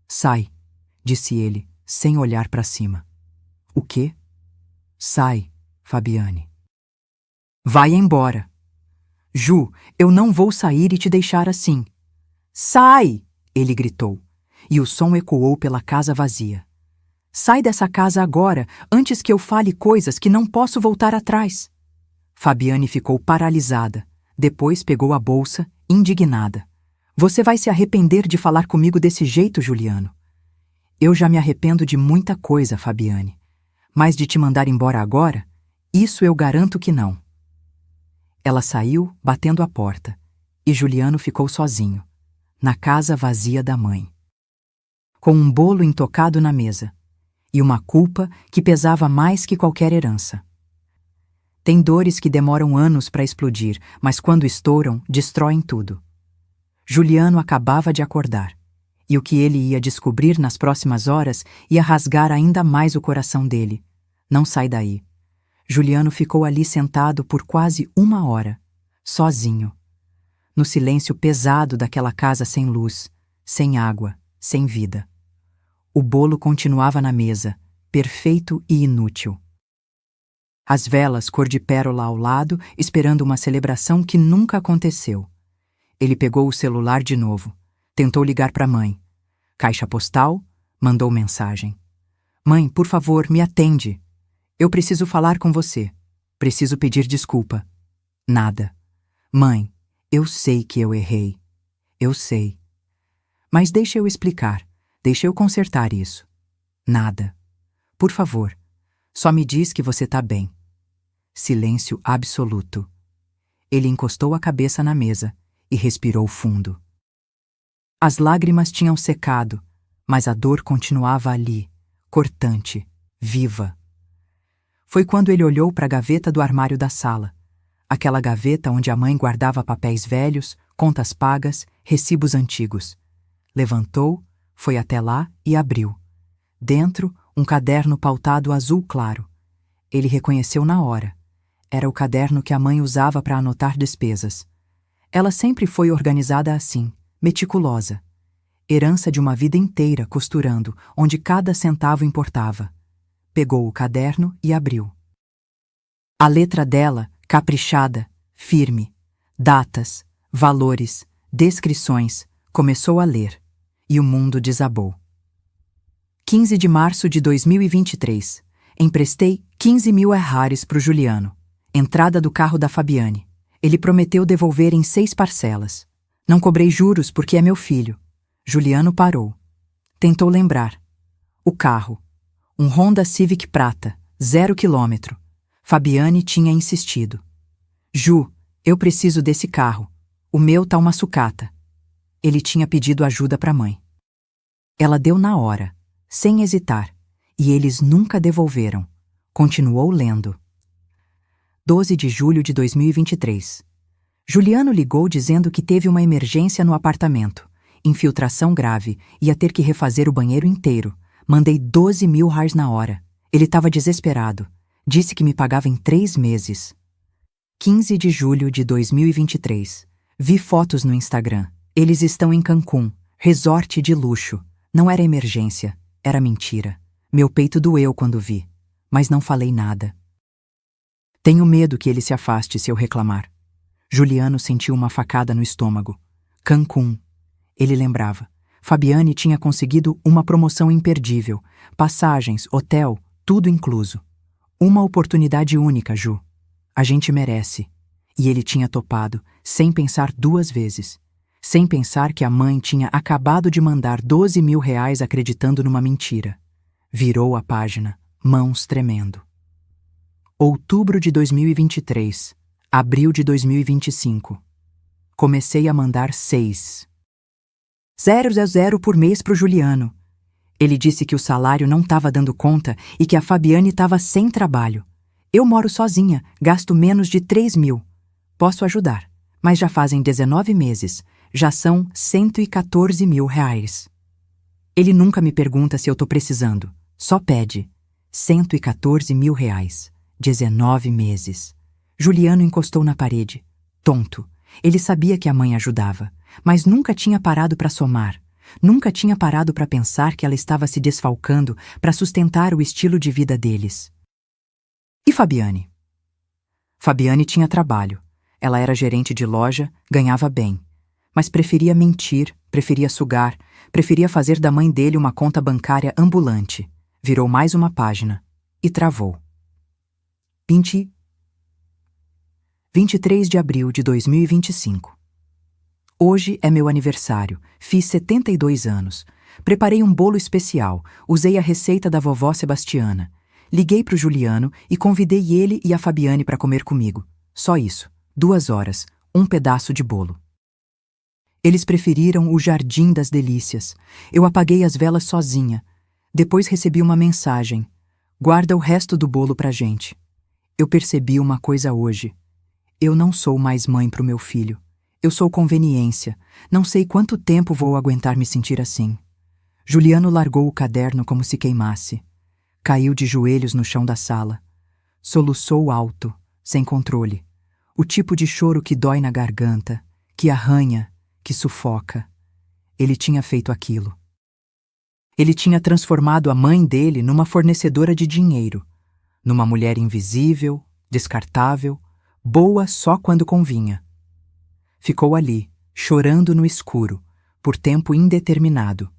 Sai, disse ele, sem olhar para cima. O quê? Sai, Fabiane. Vai embora. Ju, eu não vou sair e te deixar assim. Sai! Ele gritou, e o som ecoou pela casa vazia. Sai dessa casa agora, antes que eu fale coisas que não posso voltar atrás. Fabiane ficou paralisada. Depois pegou a bolsa, indignada. Você vai se arrepender de falar comigo desse jeito, Juliano. Eu já me arrependo de muita coisa, Fabiane. Mas de te mandar embora agora, isso eu garanto que não. Ela saiu, batendo a porta, e Juliano ficou sozinho, na casa vazia da mãe. Com um bolo intocado na mesa, e uma culpa que pesava mais que qualquer herança. Tem dores que demoram anos para explodir, mas quando estouram, destroem tudo. Juliano acabava de acordar, e o que ele ia descobrir nas próximas horas ia rasgar ainda mais o coração dele. Não sai daí. Juliano ficou ali sentado por quase 1 hora, sozinho, no silêncio pesado daquela casa sem luz, sem água, sem vida. O bolo continuava na mesa, perfeito e inútil. As velas cor de pérola ao lado, esperando uma celebração que nunca aconteceu. Ele pegou o celular de novo, tentou ligar para a mãe. Caixa postal, mandou mensagem. Mãe, por favor, me atende. Eu preciso falar com você. Preciso pedir desculpa. Nada. Mãe, eu sei que eu errei. Eu sei. Mas deixa eu explicar. Deixa eu consertar isso. Nada. Por favor, só me diz que você tá bem. Silêncio absoluto. Ele encostou a cabeça na mesa e respirou fundo. As lágrimas tinham secado, mas a dor continuava ali, cortante, viva. Foi quando ele olhou para a gaveta do armário da sala, aquela gaveta onde a mãe guardava papéis velhos, contas pagas, recibos antigos. Levantou, foi até lá e abriu. Dentro, um caderno pautado azul claro. Ele reconheceu na hora. Era o caderno que a mãe usava para anotar despesas. Ela sempre foi organizada assim, meticulosa. Herança de uma vida inteira costurando, onde cada centavo importava. Pegou o caderno e abriu. A letra dela, caprichada, firme. Datas, valores, descrições. Começou a ler. E o mundo desabou. 15 de março de 2023. Emprestei 15 mil reais para o Juliano. Entrada do carro da Fabiane. Ele prometeu devolver em 6 parcelas. Não cobrei juros porque é meu filho. Juliano parou. Tentou lembrar. O carro. Um Honda Civic prata, 0 km. Fabiane tinha insistido. Ju, eu preciso desse carro. O meu tá uma sucata. Ele tinha pedido ajuda para a mãe. Ela deu na hora, sem hesitar, e eles nunca devolveram. Continuou lendo. 12 de julho de 2023. Juliano ligou dizendo que teve uma emergência no apartamento. Infiltração grave, ia ter que refazer o banheiro inteiro. Mandei 12 mil reais na hora. Ele estava desesperado. Disse que me pagava em 3 meses. 15 de julho de 2023. Vi fotos no Instagram. Eles estão em Cancún, resort de luxo. Não era emergência, era mentira. Meu peito doeu quando vi, mas não falei nada. Tenho medo que ele se afaste se eu reclamar. Juliano sentiu uma facada no estômago. Cancún. Ele lembrava. Fabiane tinha conseguido uma promoção imperdível. Passagens, hotel, tudo incluso. Uma oportunidade única, Ju. A gente merece. E ele tinha topado, sem pensar 2 vezes. Sem pensar que a mãe tinha acabado de mandar 12 mil reais acreditando numa mentira. Virou a página, mãos tremendo. Outubro de 2023. Abril de 2025. Comecei a mandar 6,000 por mês pro Juliano. Ele disse que o salário não estava dando conta e que a Fabiane estava sem trabalho. Eu moro sozinha, gasto menos de 3 mil. Posso ajudar, mas já fazem 19 meses. Já são 114 mil reais. Ele nunca me pergunta se eu tô precisando. Só pede. 114 mil reais. 19 meses. Juliano encostou na parede. Tonto. Ele sabia que a mãe ajudava, mas nunca tinha parado para somar. Nunca tinha parado para pensar que ela estava se desfalcando para sustentar o estilo de vida deles. E Fabiane? Fabiane tinha trabalho. Ela era gerente de loja, ganhava bem. Mas preferia mentir, preferia sugar, preferia fazer da mãe dele uma conta bancária ambulante. Virou mais uma página e travou. 23 de abril de 2025. Hoje é meu aniversário, fiz 72 anos. Preparei um bolo especial, usei a receita da vovó Sebastiana. Liguei pro Juliano e convidei ele e a Fabiane para comer comigo. Só isso, 2 horas, um pedaço de bolo. Eles preferiram o Jardim das Delícias. Eu apaguei as velas sozinha. Depois recebi uma mensagem. Guarda o resto do bolo pra gente. Eu percebi uma coisa hoje. Eu não sou mais mãe pro meu filho. Eu sou conveniência. Não sei quanto tempo vou aguentar me sentir assim. Juliano largou o caderno como se queimasse. Caiu de joelhos no chão da sala. Soluçou alto, sem controle. O tipo de choro que dói na garganta, que arranha, que sufoca. Ele tinha feito aquilo. Ele tinha transformado a mãe dele numa fornecedora de dinheiro, numa mulher invisível, descartável, boa só quando convinha. Ficou ali, chorando no escuro, por tempo indeterminado.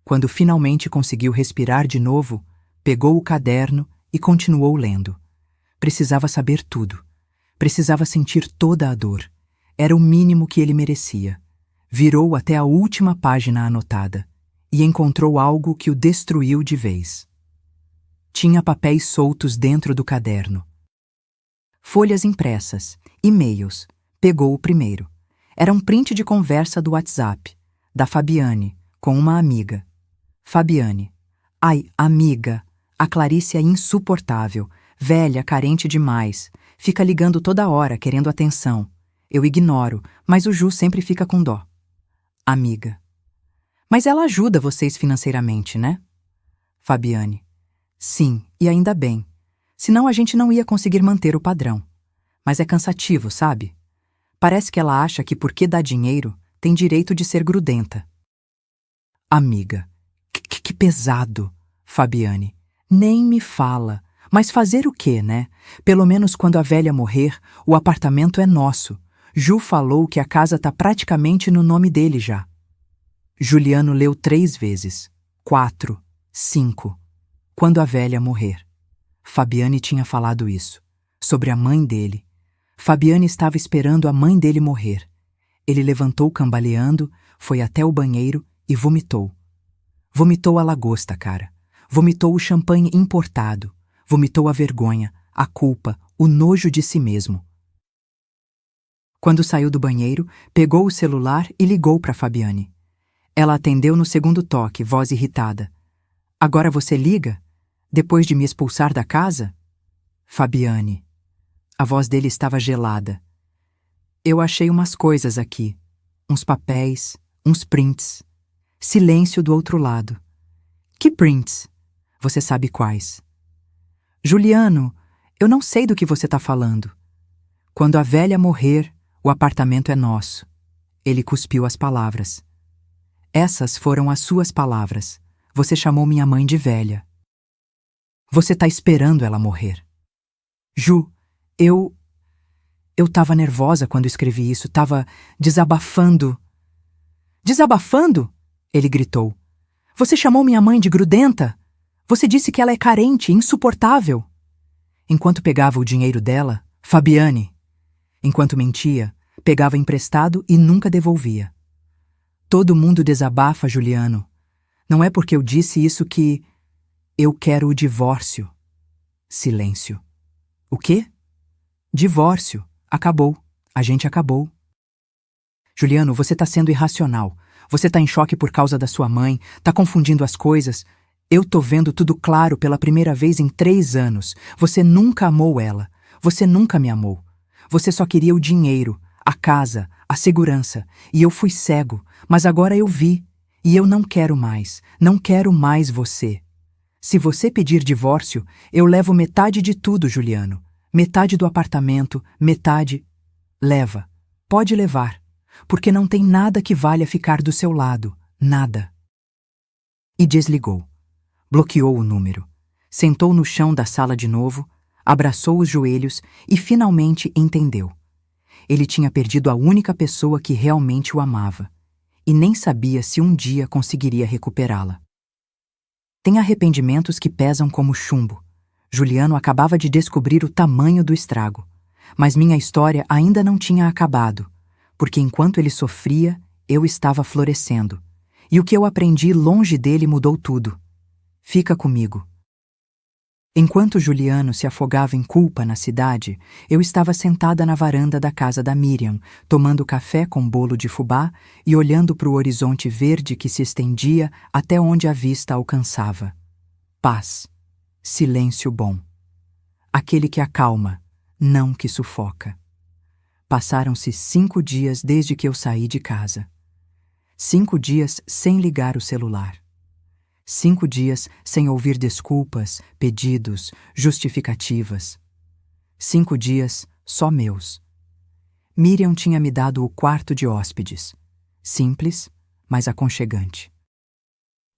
Quando finalmente conseguiu respirar de novo, pegou o caderno e continuou lendo. Precisava saber tudo. Precisava sentir toda a dor. Era o mínimo que ele merecia. Virou até a última página anotada e encontrou algo que o destruiu de vez. Tinha papéis soltos dentro do caderno. Folhas impressas, e-mails. Pegou o primeiro. Era um print de conversa do WhatsApp, da Fabiane, com uma amiga. Fabiane. Ai, amiga, a Clarice é insuportável, velha, carente demais. Fica ligando toda hora, querendo atenção. Eu ignoro, mas o Ju sempre fica com dó. Amiga. Mas ela ajuda vocês financeiramente, né? Fabiane. Sim, e ainda bem. Senão a gente não ia conseguir manter o padrão. Mas é cansativo, sabe? Parece que ela acha que porque dá dinheiro, tem direito de ser grudenta. Amiga. Que pesado. Fabiane. Nem me fala. Mas fazer o quê, né? Pelo menos quando a velha morrer, o apartamento é nosso. Ju falou que a casa tá praticamente no nome dele já. Juliano leu 3 vezes. 4. 5. Quando a velha morrer. Fabiane tinha falado isso. Sobre a mãe dele. Fabiane estava esperando a mãe dele morrer. Ele levantou cambaleando, foi até o banheiro e vomitou. Vomitou a lagosta, cara. Vomitou o champanhe importado. Vomitou a vergonha, a culpa, o nojo de si mesmo. Quando saiu do banheiro, pegou o celular e ligou para Fabiane. Ela atendeu no segundo toque, voz irritada. Agora você liga? Depois de me expulsar da casa? Fabiane. A voz dele estava gelada. Eu achei umas coisas aqui. Uns papéis, uns prints. Silêncio do outro lado. Que prints? Você sabe quais. Juliano, eu não sei do que você está falando. Quando a velha morrer, o apartamento é nosso. Ele cuspiu as palavras. Essas foram as suas palavras. Você chamou minha mãe de velha. Você tá esperando ela morrer. Ju, eu tava nervosa quando escrevi isso, tava desabafando. Desabafando? Ele gritou. Você chamou minha mãe de grudenta? Você disse que ela é carente, insuportável. Enquanto pegava o dinheiro dela, Fabiane. Enquanto mentia, pegava emprestado e nunca devolvia. Todo mundo desabafa, Juliano. Não é porque eu disse isso que... Eu quero o divórcio. Silêncio. O quê? Divórcio. Acabou. A gente acabou. Juliano, você tá sendo irracional. Você tá em choque por causa da sua mãe, tá confundindo as coisas. Eu tô vendo tudo claro pela primeira vez em 3 anos. Você nunca amou ela. Você nunca me amou. Você só queria o dinheiro, a casa, a segurança. E eu fui cego, mas agora eu vi. E eu não quero mais. Não quero mais você. Se você pedir divórcio, eu levo metade de tudo, Juliano. Metade do apartamento, metade... Leva. Pode levar. Porque não tem nada que valha ficar do seu lado. Nada. E desligou. Bloqueou o número. Sentou no chão da sala de novo, abraçou os joelhos e finalmente entendeu. Ele tinha perdido a única pessoa que realmente o amava, e nem sabia se um dia conseguiria recuperá-la. Tem arrependimentos que pesam como chumbo. Juliano acabava de descobrir o tamanho do estrago, mas minha história ainda não tinha acabado, porque enquanto ele sofria, eu estava florescendo, e o que eu aprendi longe dele mudou tudo. Fica comigo. Enquanto Juliano se afogava em culpa na cidade, eu estava sentada na varanda da casa da Miriam, tomando café com bolo de fubá e olhando para o horizonte verde que se estendia até onde a vista alcançava. Paz. Silêncio bom. Aquele que acalma, não que sufoca. Passaram-se 5 dias desde que eu saí de casa. 5 dias sem ligar o celular. 5 dias sem ouvir desculpas, pedidos, justificativas. 5 dias só meus. Miriam tinha me dado o quarto de hóspedes. Simples, mas aconchegante.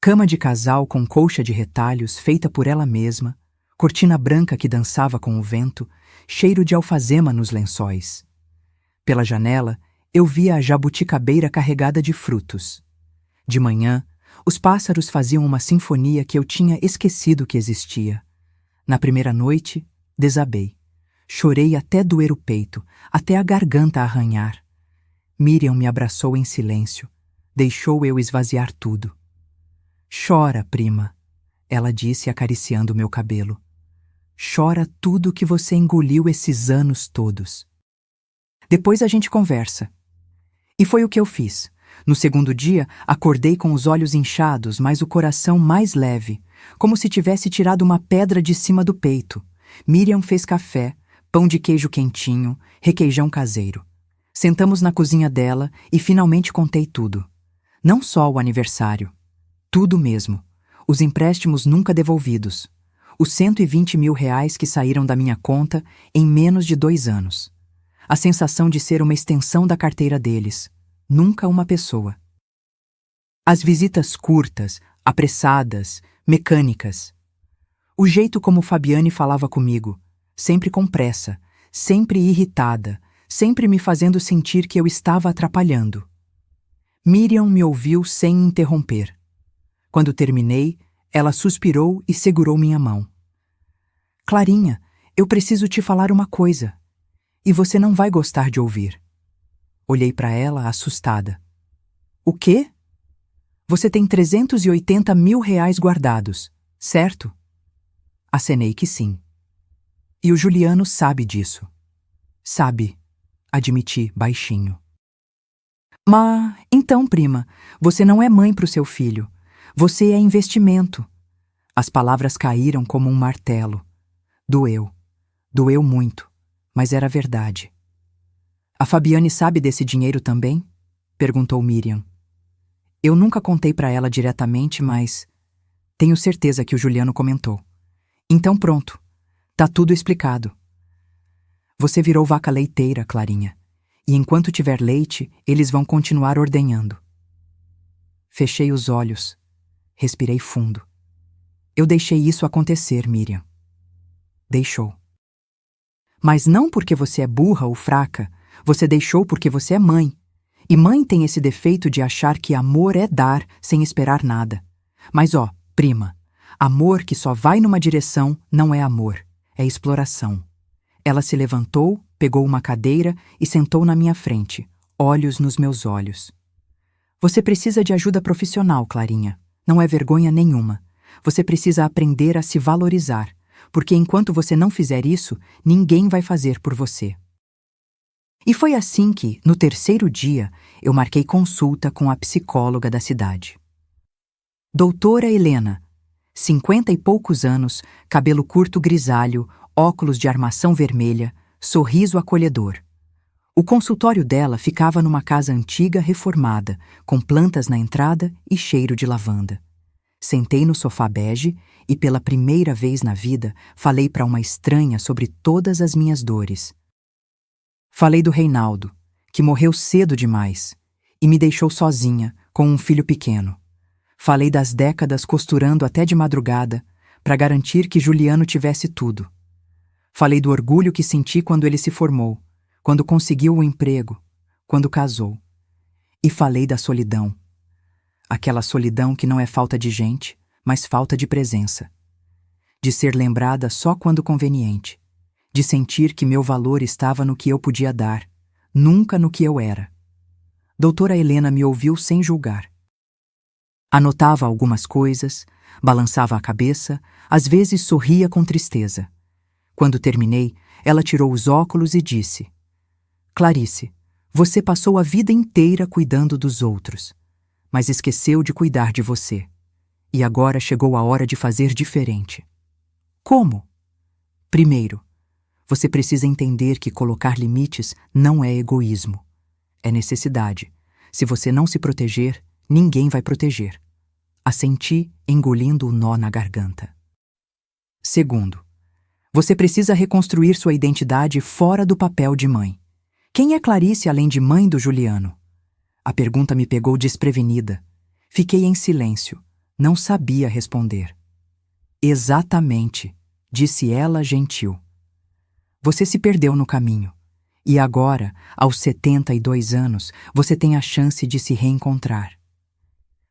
Cama de casal com colcha de retalhos feita por ela mesma, cortina branca que dançava com o vento, cheiro de alfazema nos lençóis. Pela janela, eu via a jabuticabeira carregada de frutos. De manhã, os pássaros faziam uma sinfonia que eu tinha esquecido que existia. Na primeira noite, desabei. Chorei até doer o peito, até a garganta arranhar. Miriam me abraçou em silêncio. Deixou eu esvaziar tudo. Chora, prima, ela disse acariciando meu cabelo. Chora tudo que você engoliu esses anos todos. Depois a gente conversa. E foi o que eu fiz. No segundo dia, acordei com os olhos inchados, mas o coração mais leve, como se tivesse tirado uma pedra de cima do peito. Miriam fez café, pão de queijo quentinho, requeijão caseiro. Sentamos na cozinha dela e finalmente contei tudo. Não só o aniversário. Tudo mesmo. Os empréstimos nunca devolvidos. Os R$ 120 mil que saíram da minha conta em menos de 2 anos. A sensação de ser uma extensão da carteira deles. Nunca uma pessoa. As visitas curtas, apressadas, mecânicas. O jeito como Fabiane falava comigo, sempre com pressa, sempre irritada, sempre me fazendo sentir que eu estava atrapalhando. Miriam me ouviu sem interromper. Quando terminei, ela suspirou e segurou minha mão. Clarinha, eu preciso te falar uma coisa. E você não vai gostar de ouvir. Olhei para ela, assustada. O quê? Você tem R$ 380 mil guardados, certo? Acenei que sim. E o Juliano sabe disso. Sabe, admiti baixinho. Mas, então, prima, você não é mãe para o seu filho. Você é investimento. As palavras caíram como um martelo. Doeu. Doeu muito, mas era verdade. A Fabiane sabe desse dinheiro também? Perguntou Miriam. Eu nunca contei para ela diretamente, mas tenho certeza que o Juliano comentou. Então pronto, tá tudo explicado. Você virou vaca leiteira, Clarinha, e enquanto tiver leite, eles vão continuar ordenhando. Fechei os olhos, respirei fundo. Eu deixei isso acontecer, Miriam. Deixou. Mas não porque você é burra ou fraca. Você deixou porque você é mãe. E mãe tem esse defeito de achar que amor é dar sem esperar nada. Mas prima, amor que só vai numa direção não é amor, é exploração. Ela se levantou, pegou uma cadeira e sentou na minha frente, olhos nos meus olhos. Você precisa de ajuda profissional, Clarinha. Não é vergonha nenhuma. Você precisa aprender a se valorizar, porque enquanto você não fizer isso, ninguém vai fazer por você. E foi assim que, no terceiro dia, eu marquei consulta com a psicóloga da cidade. Doutora Helena, 50 e poucos anos, cabelo curto grisalho, óculos de armação vermelha, sorriso acolhedor. O consultório dela ficava numa casa antiga reformada, com plantas na entrada e cheiro de lavanda. Sentei no sofá bege e, pela primeira vez na vida, falei para uma estranha sobre todas as minhas dores. Falei do Reinaldo, que morreu cedo demais, e me deixou sozinha, com um filho pequeno. Falei das décadas costurando até de madrugada para garantir que Juliano tivesse tudo. Falei do orgulho que senti quando ele se formou, quando conseguiu o emprego, quando casou. E falei da solidão. Aquela solidão que não é falta de gente, mas falta de presença. De ser lembrada só quando conveniente. De sentir que meu valor estava no que eu podia dar, nunca no que eu era. Doutora Helena me ouviu sem julgar. Anotava algumas coisas, balançava a cabeça, às vezes sorria com tristeza. Quando terminei, ela tirou os óculos e disse: Clarice, você passou a vida inteira cuidando dos outros, mas esqueceu de cuidar de você. E agora chegou a hora de fazer diferente. Como? Primeiro, você precisa entender que colocar limites não é egoísmo. É necessidade. Se você não se proteger, ninguém vai proteger. Assenti, engolindo o nó na garganta. Segundo, você precisa reconstruir sua identidade fora do papel de mãe. Quem é Clarice além de mãe do Juliano? A pergunta me pegou desprevenida. Fiquei em silêncio. Não sabia responder. Exatamente, disse ela gentil. Você se perdeu no caminho. E agora, aos 72 anos, você tem a chance de se reencontrar.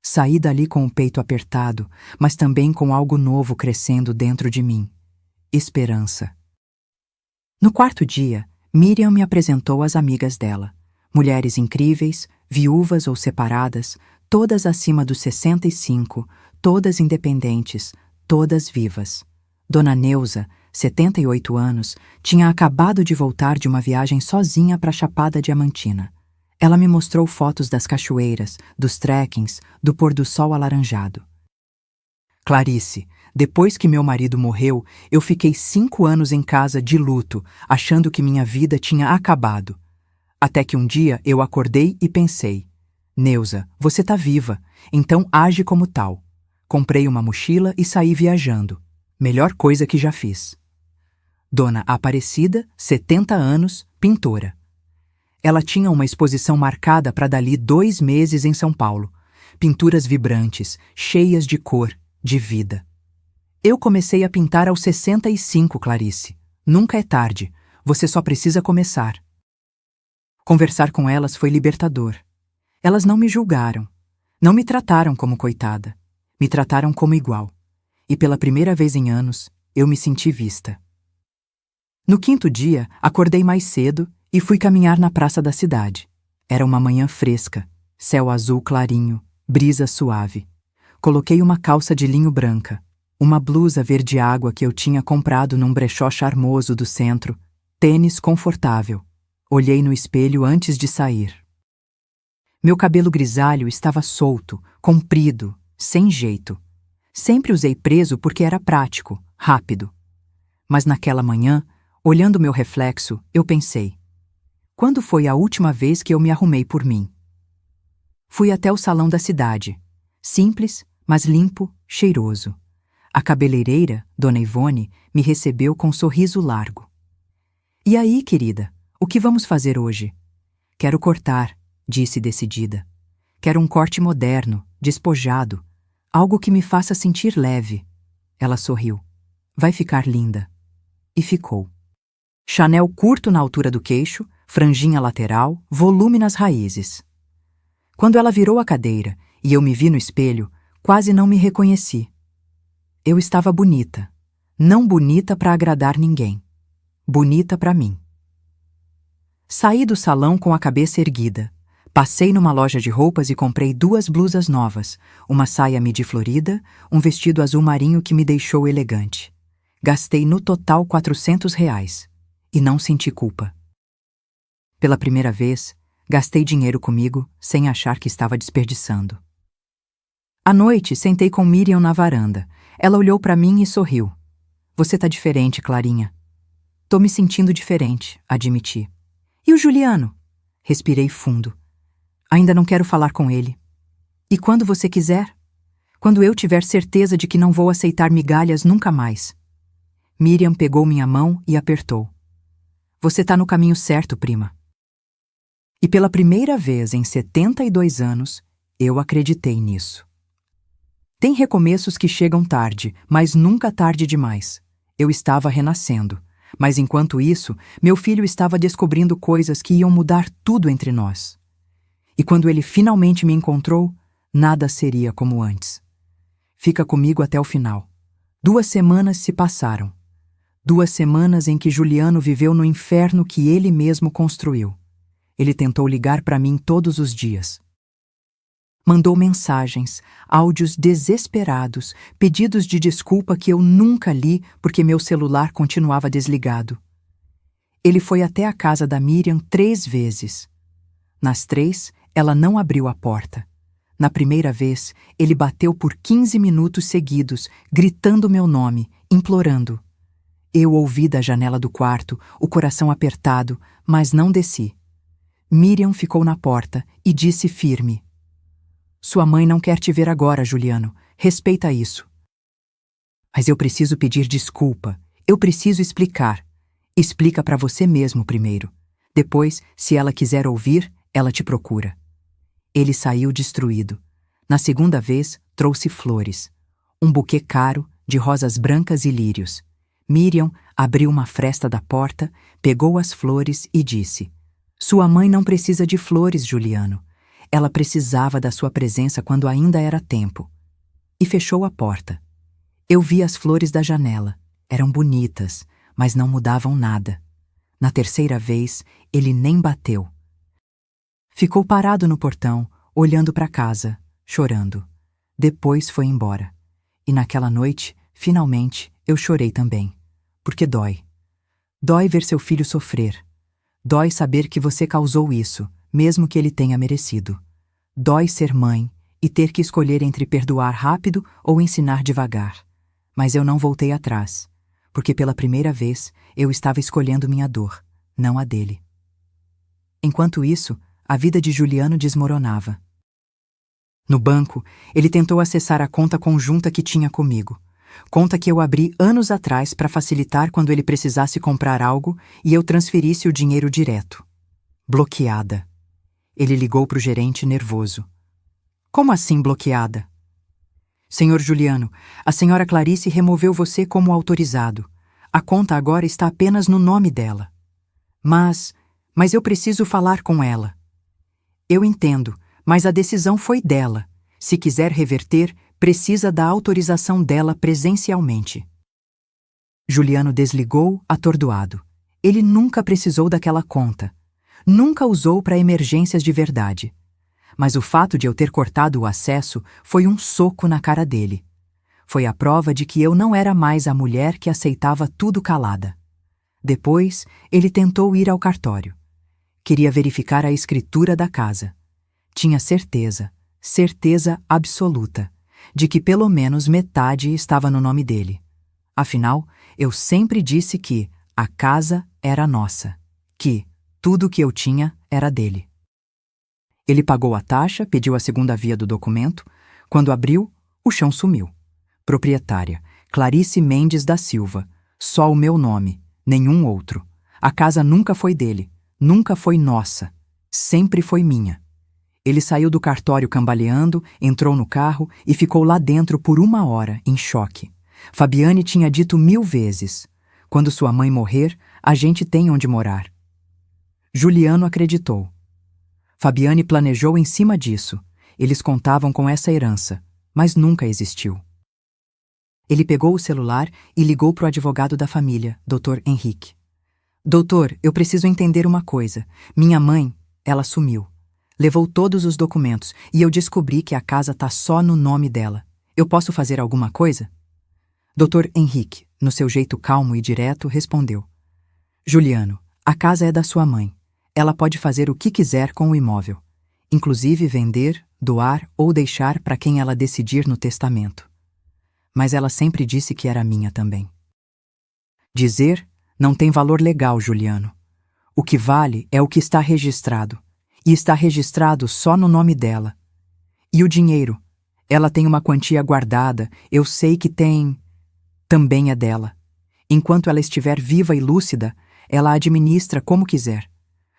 Saí dali com o peito apertado, mas também com algo novo crescendo dentro de mim. Esperança. No quarto dia, Miriam me apresentou às amigas dela. Mulheres incríveis, viúvas ou separadas, todas acima dos 65, todas independentes, todas vivas. Dona Neuza, 78 anos, tinha acabado de voltar de uma viagem sozinha para a Chapada Diamantina. Ela me mostrou fotos das cachoeiras, dos trekkings, do pôr do sol alaranjado. Clarice, depois que meu marido morreu, eu fiquei 5 anos em casa de luto, achando que minha vida tinha acabado. Até que um dia eu acordei e pensei: Neuza, você tá viva, então age como tal. Comprei uma mochila e saí viajando. Melhor coisa que já fiz. Dona Aparecida, 70 anos, pintora. Ela tinha uma exposição marcada para dali 2 meses em São Paulo. Pinturas vibrantes, cheias de cor, de vida. Eu comecei a pintar aos 65, Clarice. Nunca é tarde, você só precisa começar. Conversar com elas foi libertador. Elas não me julgaram. Não me trataram como coitada. Me trataram como igual. E pela primeira vez em anos, eu me senti vista. No 5º dia, acordei mais cedo e fui caminhar na praça da cidade. Era uma manhã fresca, céu azul clarinho, brisa suave. Coloquei uma calça de linho branca, uma blusa verde água que eu tinha comprado num brechó charmoso do centro, tênis confortável. Olhei no espelho antes de sair. Meu cabelo grisalho estava solto, comprido, sem jeito. Sempre usei preso porque era prático, rápido. Mas naquela manhã, olhando meu reflexo, eu pensei: quando foi a última vez que eu me arrumei por mim? Fui até o salão da cidade. Simples, mas limpo, cheiroso. A cabeleireira, Dona Ivone, me recebeu com um sorriso largo. E aí, querida, o que vamos fazer hoje? Quero cortar, disse decidida. Quero um corte moderno, despojado, algo que me faça sentir leve. Ela sorriu. Vai ficar linda. E ficou. Chanel curto na altura do queixo, franjinha lateral, volume nas raízes. Quando ela virou a cadeira e eu me vi no espelho, quase não me reconheci. Eu estava bonita. Não bonita para agradar ninguém. Bonita para mim. Saí do salão com a cabeça erguida. Passei numa loja de roupas e comprei 2 blusas novas, uma saia midi florida, um vestido azul marinho que me deixou elegante. Gastei no total R$ 400 e não senti culpa. Pela primeira vez, gastei dinheiro comigo sem achar que estava desperdiçando. À noite, sentei com Miriam na varanda. Ela olhou para mim e sorriu. Você tá diferente, Clarinha. Tô me sentindo diferente, admiti. E o Juliano? Respirei fundo. Ainda não quero falar com ele. E quando você quiser? Quando eu tiver certeza de que não vou aceitar migalhas nunca mais. Miriam pegou minha mão e apertou. Você tá no caminho certo, prima. E pela primeira vez em 72 anos, Eu acreditei nisso. Tem recomeços que chegam tarde, mas nunca tarde demais. Eu estava renascendo, mas enquanto isso, meu filho estava descobrindo coisas que iam mudar tudo entre nós. E quando ele finalmente me encontrou, nada seria como antes. Fica comigo até o final. 2 semanas se passaram. 2 semanas em que Juliano viveu no inferno que ele mesmo construiu. Ele tentou ligar para mim todos os dias. Mandou mensagens, áudios desesperados, pedidos de desculpa que eu nunca li porque meu celular continuava desligado. Ele foi até a casa da Miriam 3 vezes. Nas 3, ela não abriu a porta. Na primeira vez, ele bateu por 15 minutos seguidos, gritando meu nome, implorando. Eu ouvi da janela do quarto, o coração apertado, mas não desci. Miriam ficou na porta e disse firme: "Sua mãe não quer te ver agora, Juliano. Respeita isso." "Mas eu preciso pedir desculpa. Eu preciso explicar." "Explica para você mesmo primeiro. Depois, se ela quiser ouvir, ela te procura." Ele saiu destruído. Na segunda vez, trouxe flores. Um buquê caro, de rosas brancas e lírios. Miriam abriu uma fresta da porta, pegou as flores e disse: "Sua mãe não precisa de flores, Juliano. Ela precisava da sua presença quando ainda era tempo." E fechou a porta. Eu vi as flores da janela. Eram bonitas, mas não mudavam nada. Na terceira vez, ele nem bateu. Ficou parado no portão, olhando para casa, chorando. Depois foi embora. E naquela noite, finalmente, eu chorei também. Porque dói. Dói ver seu filho sofrer. Dói saber que você causou isso, mesmo que ele tenha merecido. Dói ser mãe e ter que escolher entre perdoar rápido ou ensinar devagar. Mas eu não voltei atrás, porque pela primeira vez eu estava escolhendo minha dor, não a dele. Enquanto isso, a vida de Juliano desmoronava. No banco, ele tentou acessar a conta conjunta que tinha comigo. Conta que eu abri anos atrás para facilitar quando ele precisasse comprar algo e eu transferisse o dinheiro direto. Bloqueada. Ele ligou para o gerente nervoso. "Como assim bloqueada?" "Senhor Juliano, a senhora Clarice removeu você como autorizado. A conta agora está apenas no nome dela." Mas eu preciso falar com ela." "Eu entendo, mas a decisão foi dela. Se quiser reverter, precisa da autorização dela presencialmente." Juliano desligou, atordoado. Ele nunca precisou daquela conta. Nunca usou para emergências de verdade. Mas o fato de eu ter cortado o acesso foi um soco na cara dele. Foi a prova de que eu não era mais a mulher que aceitava tudo calada. Depois, ele tentou ir ao cartório. Queria verificar a escritura da casa. Tinha certeza absoluta, de que pelo menos metade estava no nome dele. Afinal, eu sempre disse que a casa era nossa, que tudo o que eu tinha era dele. Ele pagou a taxa, pediu a segunda via do documento. Quando abriu, o chão sumiu. Proprietária, Clarice Mendes da Silva. Só o meu nome, nenhum outro. A casa nunca foi dele, nunca foi nossa. Sempre foi minha. Ele saiu do cartório cambaleando, entrou no carro e ficou lá dentro por 1 hora, em choque. Fabiane tinha dito 1000 vezes: "Quando sua mãe morrer, a gente tem onde morar." Juliano acreditou. Fabiane planejou em cima disso. Eles contavam com essa herança, mas nunca existiu. Ele pegou o celular e ligou para o advogado da família, Dr. Henrique. "Doutor, eu preciso entender uma coisa. Minha mãe, ela sumiu. Levou todos os documentos e eu descobri que a casa tá só no nome dela. Eu posso fazer alguma coisa?" Dr. Henrique, no seu jeito calmo e direto, respondeu: "Juliano, a casa é da sua mãe. Ela pode fazer o que quiser com o imóvel, inclusive vender, doar ou deixar para quem ela decidir no testamento. Mas ela sempre disse que era minha também." Dizer não tem valor legal, Juliano. O que vale é o que está registrado. E está registrado só no nome dela. E o dinheiro? Ela tem uma quantia guardada, eu sei que tem. Também é dela. Enquanto ela estiver viva e lúcida, ela administra como quiser.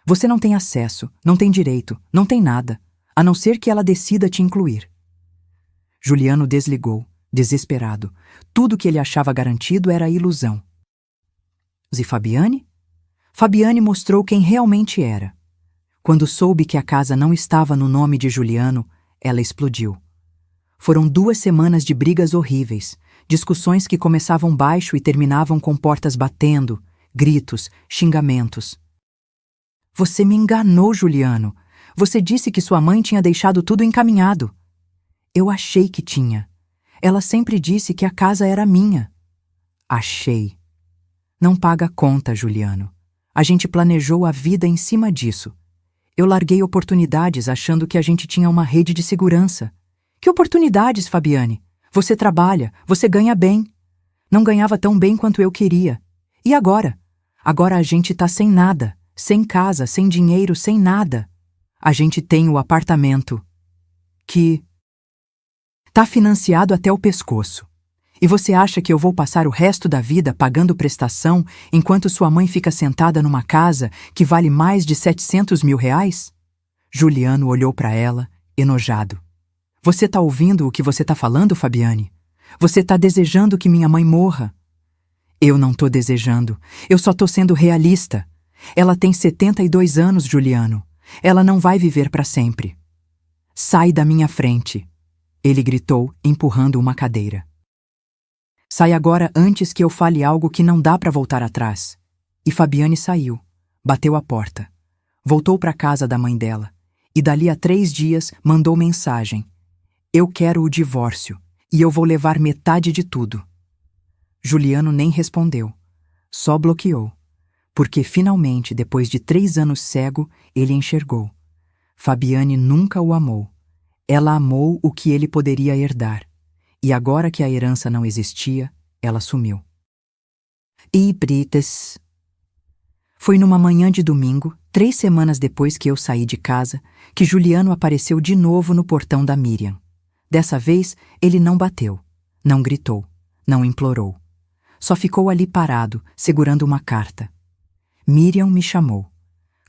Você não tem acesso, não tem direito, não tem nada. a não ser que ela decida te incluir. Juliano desligou, desesperado. Tudo que ele achava garantido era ilusão. E Fabiane? Fabiane mostrou quem realmente era. Quando soube que a casa não estava no nome de Juliano, ela explodiu. Foram 2 semanas de brigas horríveis, discussões que começavam baixo e terminavam com portas batendo, gritos, xingamentos. Você me enganou, Juliano. Você disse que sua mãe tinha deixado tudo encaminhado. Eu achei que tinha. Ela sempre disse que a casa era minha. Achei. Não paga conta, Juliano. A gente planejou a vida em cima disso. Eu larguei oportunidades achando que a gente tinha uma rede de segurança. Que oportunidades, Fabiane? Você trabalha, você ganha bem. Não ganhava tão bem quanto eu queria. E agora? Agora a gente tá sem nada, sem casa, sem dinheiro, sem nada. A gente tem o apartamento que tá financiado até o pescoço. E você acha que eu vou passar o resto da vida pagando prestação enquanto sua mãe fica sentada numa casa que vale mais de 700 mil reais? Juliano olhou para ela, enojado. Você tá ouvindo o que você tá falando, Fabiane? Você tá desejando que minha mãe morra. Eu não tô desejando, eu só tô sendo realista. Ela tem 72 anos, Juliano. Ela não vai viver para sempre. Sai da minha frente, ele gritou, empurrando uma cadeira. Sai agora antes que eu fale algo que não dá para voltar atrás. E Fabiane saiu, bateu a porta, voltou para a casa da mãe dela e dali a 3 dias mandou mensagem. Eu quero o divórcio e eu vou levar metade de tudo. Juliano nem respondeu, só bloqueou, porque finalmente, depois de 3 anos cego, ele enxergou. Fabiane nunca o amou. Ela amou o que ele poderia herdar. E agora que a herança não existia, ela sumiu. E Brites. Foi numa manhã de domingo, 3 semanas depois que eu saí de casa, que Juliano apareceu de novo no portão da Miriam. Dessa vez, ele não bateu, não gritou, não implorou. Só ficou ali parado, segurando uma carta. Miriam me chamou.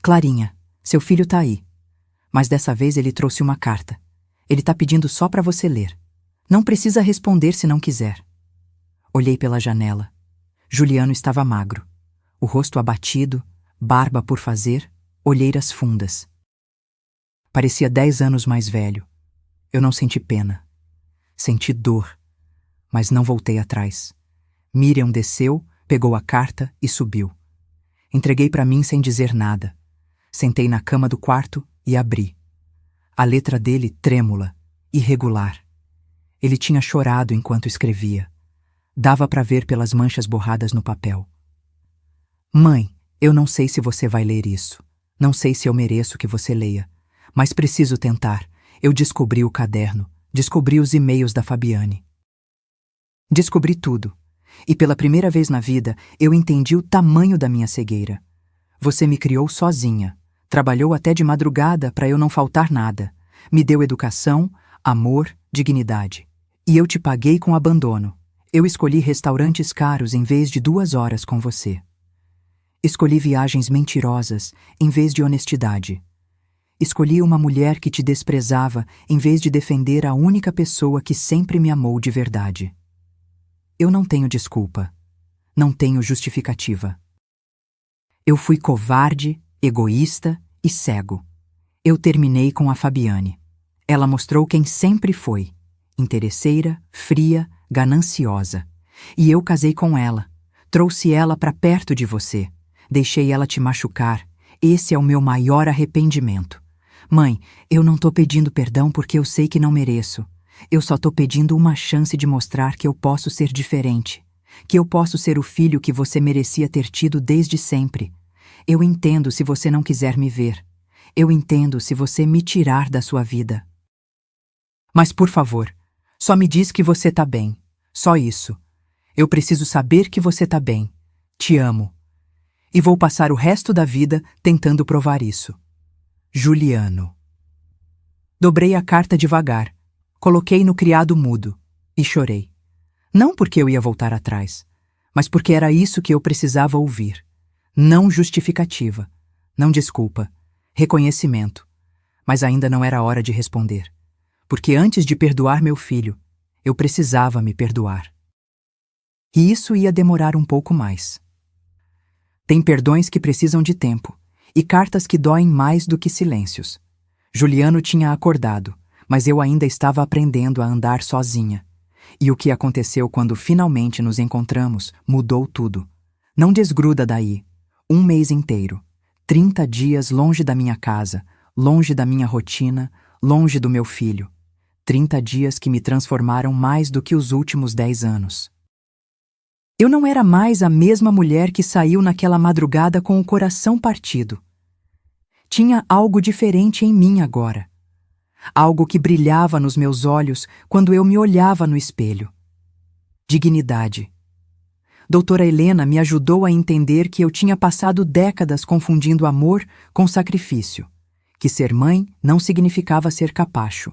Clarinha, seu filho tá aí. Mas dessa vez ele trouxe uma carta. Ele tá pedindo só para você ler. Não precisa responder se não quiser. Olhei pela janela. Juliano estava magro. O rosto abatido, barba por fazer, olheiras fundas. Parecia 10 anos mais velho. Eu não senti pena. Senti dor. Mas não voltei atrás. Miriam desceu, pegou a carta e subiu. Entreguei para mim sem dizer nada. Sentei na cama do quarto e abri. A letra dele trêmula, irregular. Ele tinha chorado enquanto escrevia. Dava para ver pelas manchas borradas no papel. Mãe, eu não sei se você vai ler isso. Não sei se eu mereço que você leia. Mas preciso tentar. Eu descobri o caderno. Descobri os e-mails da Fabiane. Descobri tudo. E pela primeira vez na vida, eu entendi o tamanho da minha cegueira. Você me criou sozinha. Trabalhou até de madrugada para eu não faltar nada. Me deu educação, amor, dignidade. E eu te paguei com abandono. Eu escolhi restaurantes caros em vez de 2 horas com você. Escolhi viagens mentirosas em vez de honestidade. Escolhi uma mulher que te desprezava em vez de defender a única pessoa que sempre me amou de verdade. Eu não tenho desculpa. Não tenho justificativa. Eu fui covarde, egoísta e cego. Eu terminei com a Fabiane. Ela mostrou quem sempre foi. Interesseira, fria, gananciosa. E eu casei com ela. Trouxe ela para perto de você. Deixei ela te machucar. Esse é o meu maior arrependimento. Mãe, eu não tô pedindo perdão porque eu sei que não mereço. Eu só tô pedindo uma chance de mostrar que eu posso ser diferente. Que eu posso ser o filho que você merecia ter tido desde sempre. Eu entendo se você não quiser me ver. Eu entendo se você me tirar da sua vida. Mas, por favor, só me diz que você tá bem. Só isso. Eu preciso saber que você tá bem. Te amo. E vou passar o resto da vida tentando provar isso. Juliano. Dobrei a carta devagar. Coloquei no criado mudo. E chorei. Não porque eu ia voltar atrás, mas porque era isso que eu precisava ouvir. Não justificativa. Não desculpa. Reconhecimento. Mas ainda não era hora de responder. Porque antes de perdoar meu filho, eu precisava me perdoar. E isso ia demorar um pouco mais. Tem perdões que precisam de tempo, e cartas que doem mais do que silêncios. Juliano tinha acordado, mas eu ainda estava aprendendo a andar sozinha. E o que aconteceu quando finalmente nos encontramos mudou tudo. Não desgruda daí. 1 mês inteiro. 30 dias longe da minha casa, longe da minha rotina, longe do meu filho. 30 dias que me transformaram mais do que os últimos 10 anos. Eu não era mais a mesma mulher que saiu naquela madrugada com o coração partido. Tinha algo diferente em mim agora. Algo que brilhava nos meus olhos quando eu me olhava no espelho. Dignidade. Doutora Helena me ajudou a entender que eu tinha passado décadas confundindo amor com sacrifício, que ser mãe não significava ser capacho,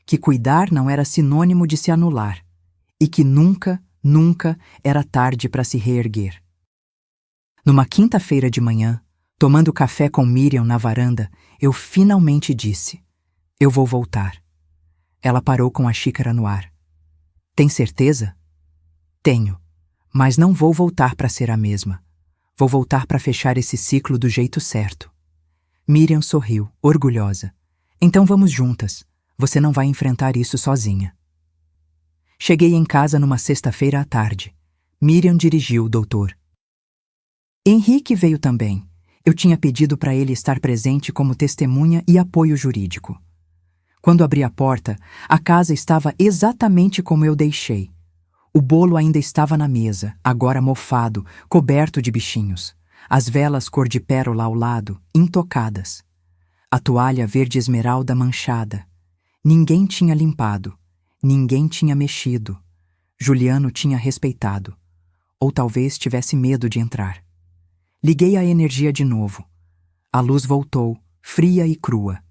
que cuidar não era sinônimo de se anular, e que nunca era tarde para se reerguer. Numa quinta-feira de manhã, tomando café com Miriam na varanda, eu finalmente disse: eu vou voltar. Ela parou com a xícara no ar. Tem certeza? Tenho, mas não vou voltar para ser a mesma. Vou voltar para fechar esse ciclo do jeito certo. Miriam sorriu, orgulhosa. Então vamos juntas. Você não vai enfrentar isso sozinha. Cheguei em casa numa sexta-feira à tarde. Miriam dirigiu o doutor. Henrique veio também. Eu tinha pedido para ele estar presente como testemunha e apoio jurídico. Quando abri a porta, a casa estava exatamente como eu deixei. O bolo ainda estava na mesa, agora mofado, coberto de bichinhos. As velas cor de pérola ao lado, intocadas. A toalha verde esmeralda manchada. Ninguém tinha limpado. Ninguém tinha mexido. Juliano tinha respeitado. Ou talvez tivesse medo de entrar. Liguei a energia de novo. A luz voltou, fria e crua.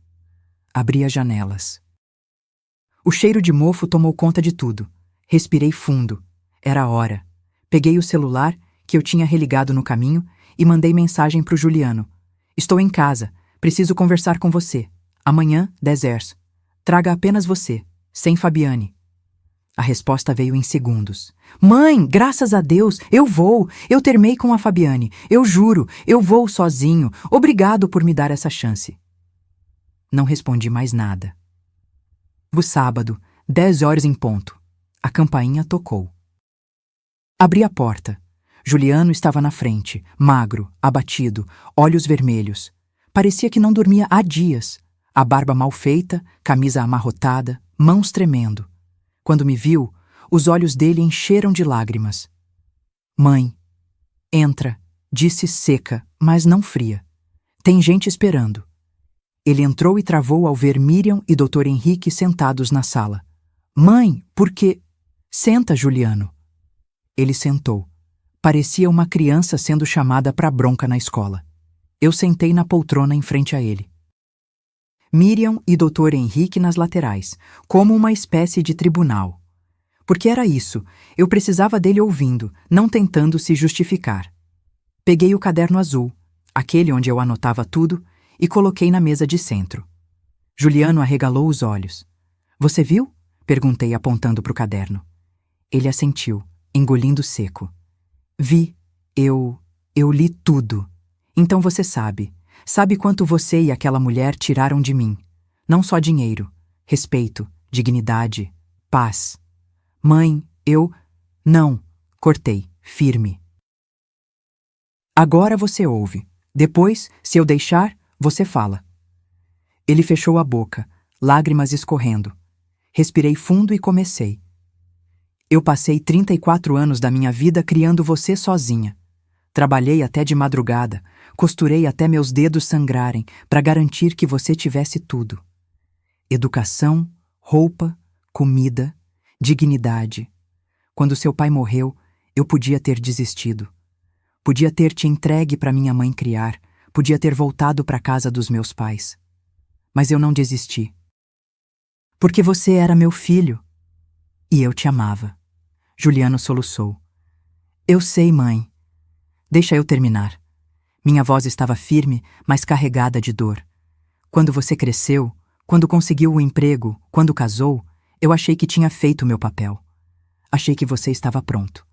Abri as janelas. O cheiro de mofo tomou conta de tudo. Respirei fundo. Era a hora. Peguei o celular, que eu tinha religado no caminho, e mandei mensagem pro Juliano. Estou em casa. Preciso conversar com você. Amanhã, 10h. Traga apenas você. Sem Fabiane. A resposta veio em segundos. Mãe, graças a Deus, eu vou. Eu terminei com a Fabiane. Eu juro, eu vou sozinho. Obrigado por me dar essa chance. Não respondi mais nada. O sábado, 10h em ponto. A campainha tocou. Abri a porta. Juliano estava na frente, magro, abatido, olhos vermelhos. Parecia que não dormia há dias. A barba mal feita, camisa amarrotada, mãos tremendo. Quando me viu, os olhos dele encheram de lágrimas. Mãe, entra, disse seca, mas não fria. Tem gente esperando. Ele entrou e travou ao ver Miriam e Dr. Henrique sentados na sala. Mãe, por quê? Senta, Juliano. Ele sentou. Parecia uma criança sendo chamada para bronca na escola. Eu sentei na poltrona em frente a ele. Miriam e Dr. Henrique nas laterais, como uma espécie de tribunal. Porque era isso, eu precisava dele ouvindo, não tentando se justificar. Peguei o caderno azul, aquele onde eu anotava tudo, e coloquei na mesa de centro. Juliano arregalou os olhos. Você viu? Perguntei apontando para o caderno. Ele assentiu, engolindo seco. Vi, eu li tudo. Então você sabe. Sabe quanto você e aquela mulher tiraram de mim. Não só dinheiro, respeito, dignidade, paz. Mãe, eu... Não, cortei, firme. Agora você ouve. Depois, se eu deixar, você fala. Ele fechou a boca, lágrimas escorrendo. Respirei fundo e comecei. Eu passei 34 anos da minha vida criando você sozinha. Trabalhei até de madrugada, costurei até meus dedos sangrarem para garantir que você tivesse tudo. Educação, roupa, comida, dignidade. Quando seu pai morreu, eu podia ter desistido. Podia ter te entregue para minha mãe criar, podia ter voltado para a casa dos meus pais. Mas eu não desisti. Porque você era meu filho. E eu te amava. Juliano soluçou. Eu sei, mãe. Deixa eu terminar. Minha voz estava firme, mas carregada de dor. Quando você cresceu, quando conseguiu o emprego, quando casou, eu achei que tinha feito o meu papel. Achei que você estava pronto.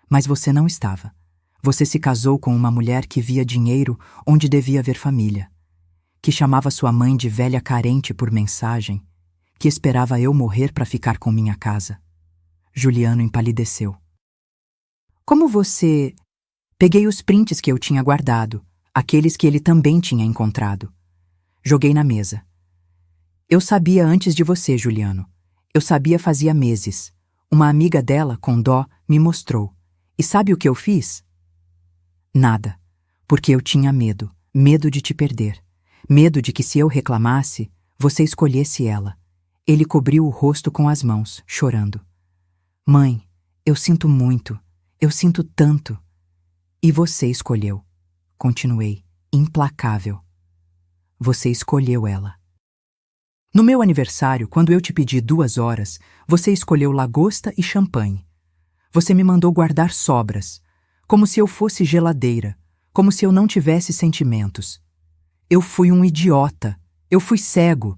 Mas você não estava. Você se casou com uma mulher que via dinheiro onde devia haver família, que chamava sua mãe de velha carente por mensagem, que esperava eu morrer para ficar com minha casa. Juliano empalideceu. Como você... Peguei os prints que eu tinha guardado, aqueles que ele também tinha encontrado. Joguei na mesa. Eu sabia antes de você, Juliano. Eu sabia fazia meses. Uma amiga dela, com dó, me mostrou. E sabe o que eu fiz? Nada. Porque eu tinha medo. Medo de te perder. Medo de que se eu reclamasse, você escolhesse ela. Ele cobriu o rosto com as mãos, chorando. Mãe, eu sinto muito. Eu sinto tanto. E você escolheu. Continuei, implacável. Você escolheu ela. No meu aniversário, quando eu te pedi 2 horas, você escolheu lagosta e champanhe. Você me mandou guardar sobras, como se eu fosse geladeira, como se eu não tivesse sentimentos. Eu fui um idiota. Eu fui cego.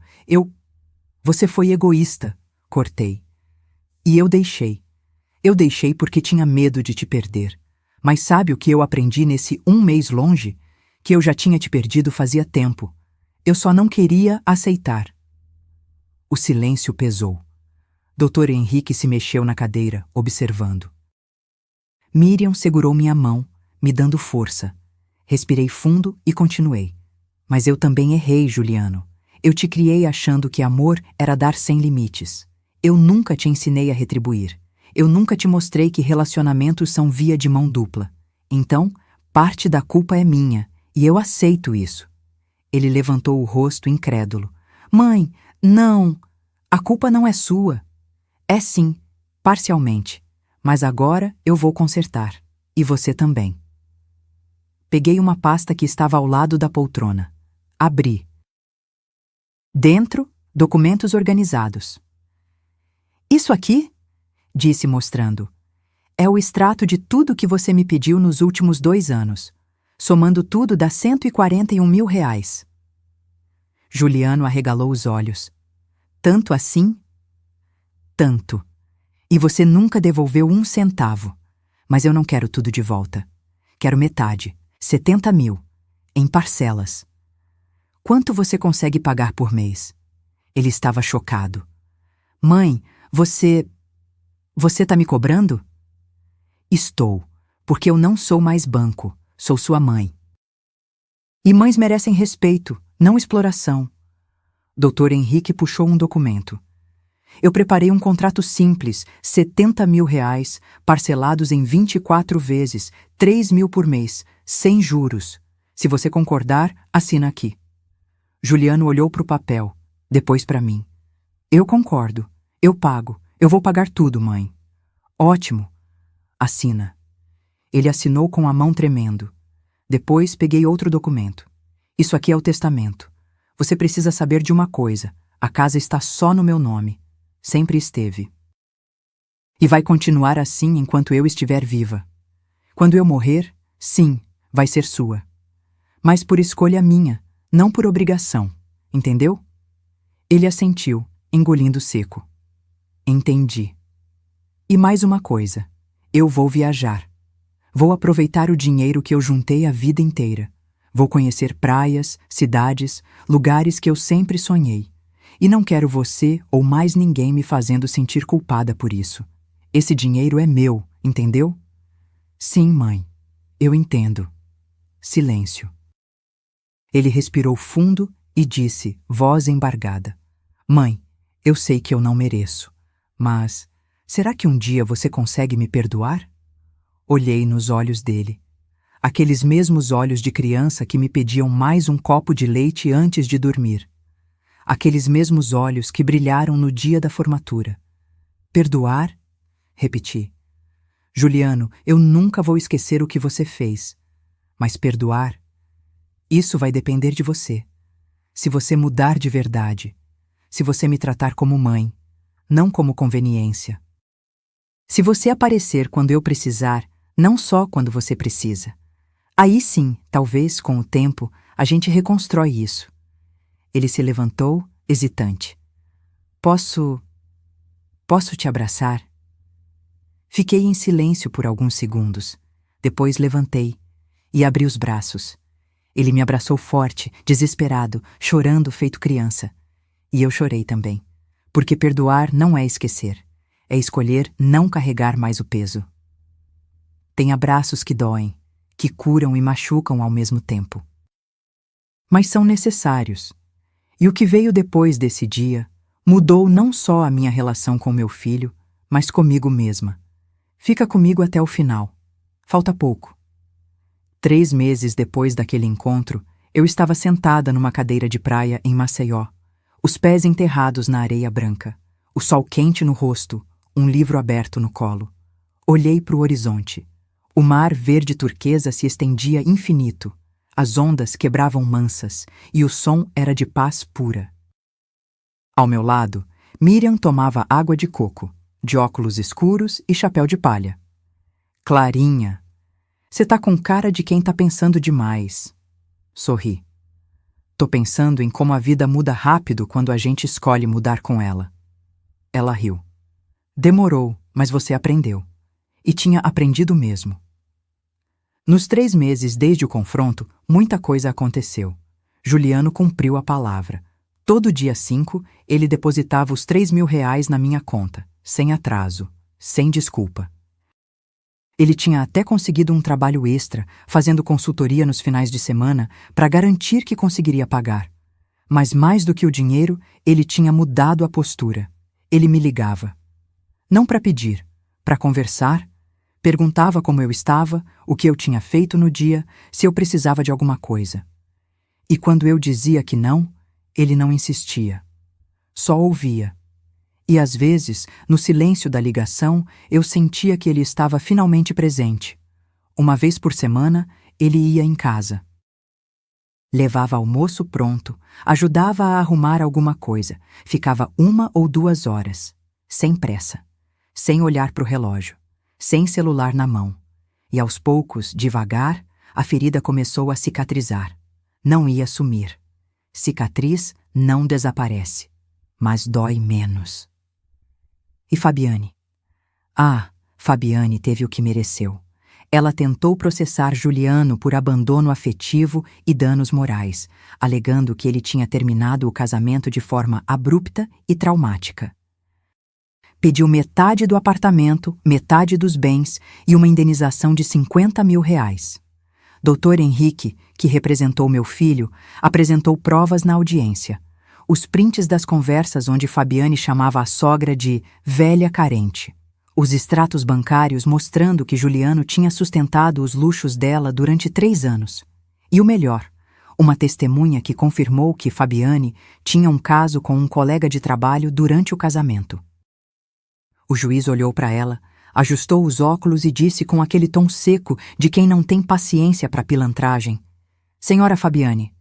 Você foi egoísta. Cortei. E eu deixei. Eu deixei porque tinha medo de te perder. Mas sabe o que eu aprendi nesse 1 mês longe? Que eu já tinha te perdido fazia tempo. Eu só não queria aceitar. O silêncio pesou. Dr. Henrique se mexeu na cadeira, observando. Miriam segurou minha mão, me dando força. Respirei fundo e continuei. Mas eu também errei, Juliano. Eu te criei achando que amor era dar sem limites. Eu nunca te ensinei a retribuir. Eu nunca te mostrei que relacionamentos são via de mão dupla. Então, parte da culpa é minha, e eu aceito isso. Ele levantou o rosto incrédulo. Mãe, não! A culpa não é sua. É sim, parcialmente. Mas agora eu vou consertar. E você também. Peguei uma pasta que estava ao lado da poltrona. Abri. Dentro, documentos organizados. Isso aqui? Disse mostrando. É o extrato de tudo que você me pediu nos últimos 2 anos. Somando tudo dá R$141 mil. Juliano arregalou os olhos. Tanto assim? Tanto. E você nunca devolveu 1 centavo. Mas eu não quero tudo de volta. Quero metade, 70 mil, em parcelas. Quanto você consegue pagar por mês? Ele estava chocado. Mãe, você tá me cobrando? Estou, porque eu não sou mais banco, sou sua mãe. E mães merecem respeito, não exploração. Dr. Henrique puxou um documento. Eu preparei um contrato simples, R$70 mil, parcelados em 24 vezes, 3 mil por mês, sem juros. Se você concordar, assina aqui. Juliano olhou para o papel, depois para mim. Eu concordo, eu pago, eu vou pagar tudo, mãe. Ótimo. Assina. Ele assinou com a mão tremendo. Depois peguei outro documento. Isso aqui é o testamento. Você precisa saber de uma coisa. A casa está só no meu nome. Sempre esteve. E vai continuar assim enquanto eu estiver viva. Quando eu morrer, sim, vai ser sua. Mas por escolha minha, não por obrigação. Entendeu? Ele assentiu, engolindo seco. Entendi. E mais uma coisa. Eu vou viajar. Vou aproveitar o dinheiro que eu juntei a vida inteira. Vou conhecer praias, cidades, lugares que eu sempre sonhei. E não quero você ou mais ninguém me fazendo sentir culpada por isso. Esse dinheiro é meu, entendeu? Sim, mãe. Eu entendo. Silêncio. Ele respirou fundo e disse, voz embargada. Mãe, eu sei que eu não mereço, mas será que um dia você consegue me perdoar? Olhei nos olhos dele. Aqueles mesmos olhos de criança que me pediam mais um copo de leite antes de dormir. Aqueles mesmos olhos que brilharam no dia da formatura. Perdoar? Repeti. Juliano, eu nunca vou esquecer o que você fez. Mas perdoar? Isso vai depender de você. Se você mudar de verdade. Se você me tratar como mãe, não como conveniência. Se você aparecer quando eu precisar, não só quando você precisa. Aí sim, talvez, com o tempo, a gente reconstrói isso. Ele se levantou, hesitante. Posso te abraçar? Fiquei em silêncio por alguns segundos. Depois levantei e abri os braços. Ele me abraçou forte, desesperado, chorando feito criança. E eu chorei também, porque perdoar não é esquecer, é escolher não carregar mais o peso. Tem abraços que doem, que curam e machucam ao mesmo tempo. Mas são necessários. E o que veio depois desse dia mudou não só a minha relação com meu filho, mas comigo mesma. Fica comigo até o final. Falta pouco. 3 meses depois daquele encontro, eu estava sentada numa cadeira de praia em Maceió, os pés enterrados na areia branca, o sol quente no rosto, um livro aberto no colo. Olhei para o horizonte. O mar verde turquesa se estendia infinito, as ondas quebravam mansas e o som era de paz pura. Ao meu lado, Miriam tomava água de coco, de óculos escuros e chapéu de palha. Clarinha, você tá com cara de quem tá pensando demais. Sorri. Tô pensando em como a vida muda rápido quando a gente escolhe mudar com ela. Ela riu. Demorou, mas você aprendeu. E tinha aprendido mesmo. Nos 3 meses desde o confronto, muita coisa aconteceu. Juliano cumpriu a palavra. Todo dia 5, ele depositava os R$3.000 na minha conta, sem atraso, sem desculpa. Ele tinha até conseguido um trabalho extra, fazendo consultoria nos finais de semana, para garantir que conseguiria pagar. Mas mais do que o dinheiro, ele tinha mudado a postura. Ele me ligava. Não para pedir, para conversar. Perguntava como eu estava, o que eu tinha feito no dia, se eu precisava de alguma coisa. E quando eu dizia que não, ele não insistia. Só ouvia. E às vezes, no silêncio da ligação, eu sentia que ele estava finalmente presente. Uma vez por semana, ele ia em casa. Levava almoço pronto, ajudava a arrumar alguma coisa, ficava 1 ou 2 horas, sem pressa, sem olhar para o relógio, sem celular na mão. E aos poucos, devagar, a ferida começou a cicatrizar. Não ia sumir. Cicatriz não desaparece, mas dói menos. E Fabiane? Fabiane teve o que mereceu. Ela tentou processar Juliano por abandono afetivo e danos morais, alegando que ele tinha terminado o casamento de forma abrupta e traumática. Pediu metade do apartamento, metade dos bens e uma indenização de R$50.000. Dr. Henrique, que representou meu filho, apresentou provas na audiência. Os prints das conversas onde Fabiane chamava a sogra de velha carente. Os extratos bancários mostrando que Juliano tinha sustentado os luxos dela durante 3 anos. E o melhor, uma testemunha que confirmou que Fabiane tinha um caso com um colega de trabalho durante o casamento. O juiz olhou para ela, ajustou os óculos e disse com aquele tom seco de quem não tem paciência para pilantragem: Senhora Fabiane,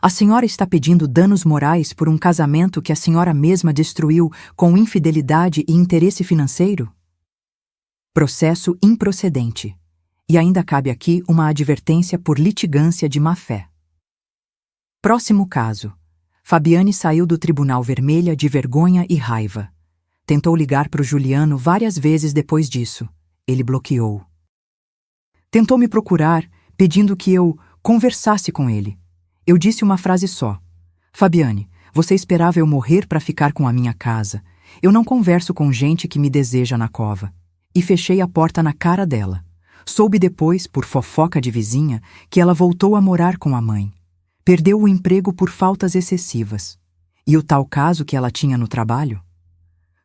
a senhora está pedindo danos morais por um casamento que a senhora mesma destruiu com infidelidade e interesse financeiro? Processo improcedente. E ainda cabe aqui uma advertência por litigância de má-fé. Próximo caso. Fabiane saiu do Tribunal Vermelha de vergonha e raiva. Tentou ligar para o Juliano várias vezes depois disso. Ele bloqueou. Tentou me procurar, pedindo que eu conversasse com ele. Eu disse uma frase só. Fabiane, você esperava eu morrer para ficar com a minha casa. Eu não converso com gente que me deseja na cova. E fechei a porta na cara dela. Soube depois, por fofoca de vizinha, que ela voltou a morar com a mãe. Perdeu o emprego por faltas excessivas. E o tal caso que ela tinha no trabalho?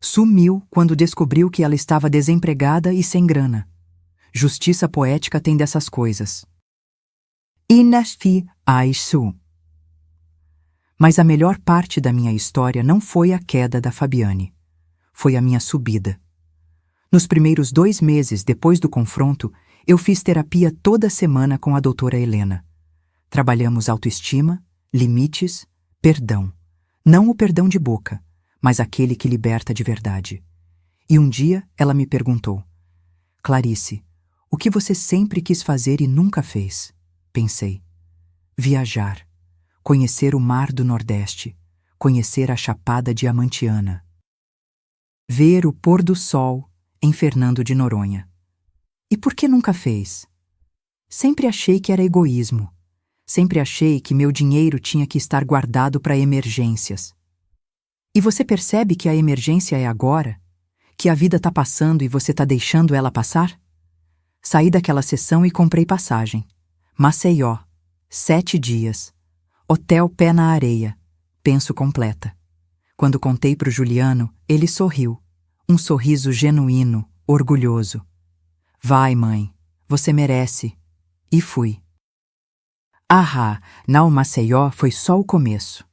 Sumiu quando descobriu que ela estava desempregada e sem grana. Justiça poética tem dessas coisas. Inasfi Aisu. Mas a melhor parte da minha história não foi a queda da Fabiane. Foi a minha subida. Nos primeiros 2 meses depois do confronto, eu fiz terapia toda semana com a doutora Helena. Trabalhamos autoestima, limites, perdão. Não o perdão de boca, mas aquele que liberta de verdade. E um dia ela me perguntou: Clarice, o que você sempre quis fazer e nunca fez? Pensei. Viajar. conhecer o mar do Nordeste, conhecer a Chapada Diamantiana. Ver o pôr do sol em Fernando de Noronha. E por que nunca fez? Sempre achei que era egoísmo. Sempre achei que meu dinheiro tinha que estar guardado para emergências. E você percebe que a emergência é agora? Que a vida tá passando e você tá deixando ela passar? Saí daquela sessão e comprei passagem. Maceió, 7 dias. Hotel pé na areia. Penso completa. Quando contei pro Juliano, ele sorriu. Um sorriso genuíno, orgulhoso. Vai, mãe, você merece. E fui. Nau Maceió foi só o começo.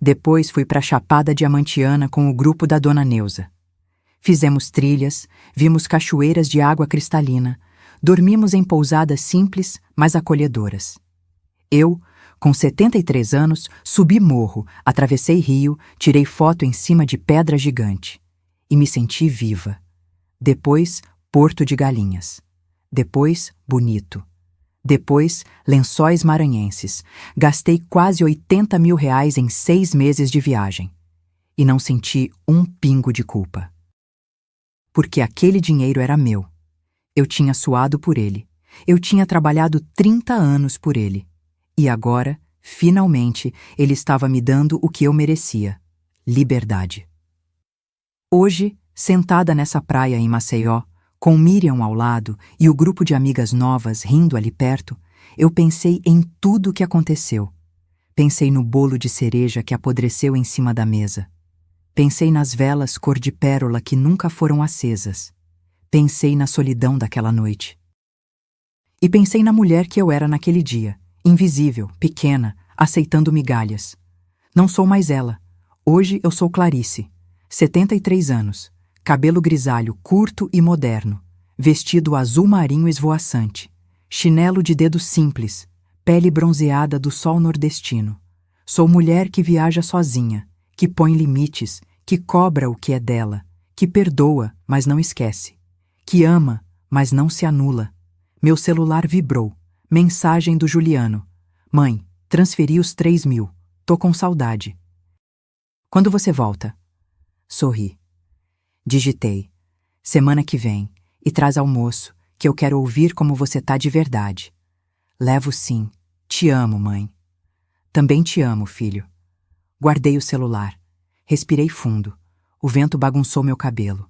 Depois fui pra Chapada Diamantiana com o grupo da Dona Neuza. Fizemos trilhas, vimos cachoeiras de água cristalina, dormimos em pousadas simples, mas acolhedoras. Eu, com 73 anos, subi morro, atravessei rio, tirei foto em cima de pedra gigante. E me senti viva. Depois, Porto de Galinhas. Depois, Bonito. Depois, Lençóis Maranhenses. Gastei quase R$80 mil em 6 meses de viagem. E não senti um pingo de culpa. Porque aquele dinheiro era meu. Eu tinha suado por ele. Eu tinha trabalhado 30 anos por ele. E agora, finalmente, ele estava me dando o que eu merecia: liberdade. Hoje, sentada nessa praia em Maceió, com Miriam ao lado e o grupo de amigas novas rindo ali perto, eu pensei em tudo o que aconteceu. Pensei no bolo de cereja que apodreceu em cima da mesa. Pensei nas velas cor de pérola que nunca foram acesas. Pensei na solidão daquela noite. E pensei na mulher que eu era naquele dia, invisível, pequena, aceitando migalhas. Não sou mais ela. Hoje eu sou Clarice, 73 anos, cabelo grisalho curto e moderno, vestido azul marinho esvoaçante, chinelo de dedo simples, pele bronzeada do sol nordestino. Sou mulher que viaja sozinha, que põe limites, que cobra o que é dela, que perdoa, mas não esquece, que ama, mas não se anula. Meu celular vibrou. Mensagem do Juliano. Mãe, transferi os 3 mil. Tô com saudade. Quando você volta? Sorri. Digitei. Semana que vem. E traz almoço, que eu quero ouvir como você tá de verdade. Levo sim. Te amo, mãe. Também te amo, filho. Guardei o celular. Respirei fundo. O vento bagunçou meu cabelo.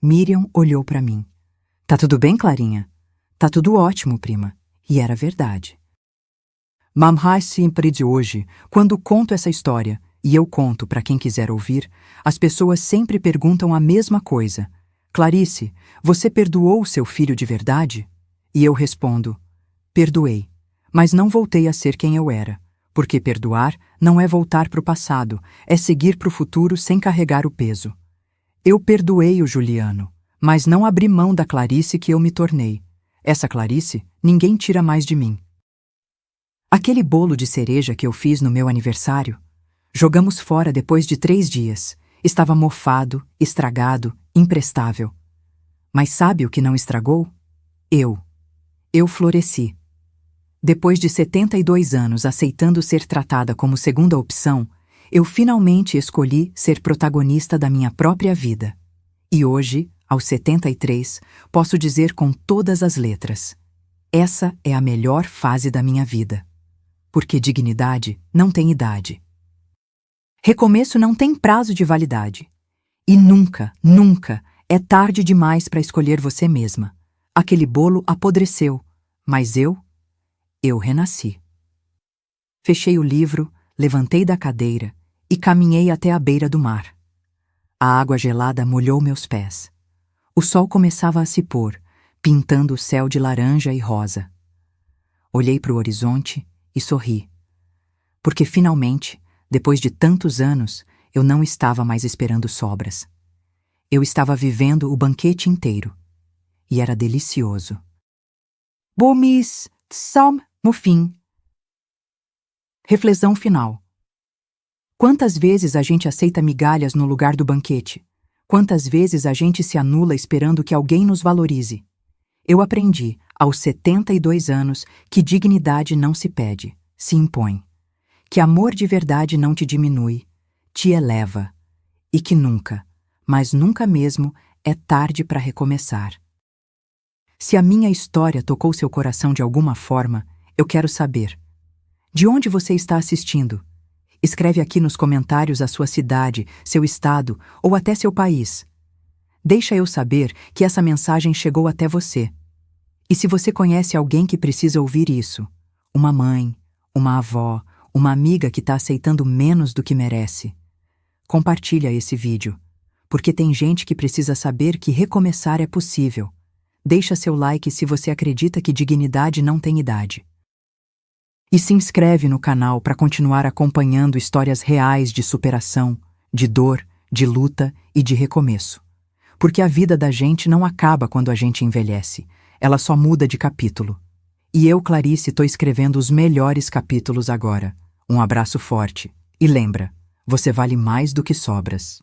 Miriam olhou pra mim. Tá tudo bem, Clarinha? Tá tudo ótimo, prima. E era verdade. Mamhai sempre de hoje, quando conto essa história, e eu conto para quem quiser ouvir, as pessoas sempre perguntam a mesma coisa. Clarice, você perdoou seu filho de verdade? E eu respondo, perdoei, mas não voltei a ser quem eu era, porque perdoar não é voltar para o passado, é seguir para o futuro sem carregar o peso. Eu perdoei o Juliano, mas não abri mão da Clarice que eu me tornei. Essa Clarice, ninguém tira mais de mim. Aquele bolo de cereja que eu fiz no meu aniversário, jogamos fora depois de 3 dias. Estava mofado, estragado, imprestável. Mas sabe o que não estragou? Eu. Eu floresci. Depois de 72 anos aceitando ser tratada como segunda opção, eu finalmente escolhi ser protagonista da minha própria vida. E hoje, aos 73, posso dizer com todas as letras: essa é a melhor fase da minha vida. Porque dignidade não tem idade. Recomeço não tem prazo de validade. E nunca, nunca é tarde demais para escolher você mesma. Aquele bolo apodreceu, mas eu renasci. Fechei o livro, levantei da cadeira e caminhei até a beira do mar. A água gelada molhou meus pés. O sol começava a se pôr, pintando o céu de laranja e rosa. Olhei para o horizonte e sorri. Porque finalmente, depois de tantos anos, eu não estava mais esperando sobras. Eu estava vivendo o banquete inteiro. E era delicioso. Bomis, Sam, no fim. Reflexão final. Quantas vezes a gente aceita migalhas no lugar do banquete? Quantas vezes a gente se anula esperando que alguém nos valorize? Eu aprendi, aos 72 anos, que dignidade não se pede, se impõe. que amor de verdade não te diminui, te eleva, e que nunca, mas nunca mesmo, é tarde para recomeçar. Se a minha história tocou seu coração de alguma forma, eu quero saber. De onde você está assistindo? Escreve aqui nos comentários a sua cidade, seu estado ou até seu país. Deixa eu saber que essa mensagem chegou até você. E se você conhece alguém que precisa ouvir isso, uma mãe, uma avó, uma amiga que está aceitando menos do que merece, compartilha esse vídeo, porque tem gente que precisa saber que recomeçar é possível. Deixa seu like se você acredita que dignidade não tem idade. E se inscreve no canal para continuar acompanhando histórias reais de superação, de dor, de luta e de recomeço. Porque a vida da gente não acaba quando a gente envelhece, ela só muda de capítulo. E eu, Clarice, estou escrevendo os melhores capítulos agora. Um abraço forte. E lembra, você vale mais do que sobras.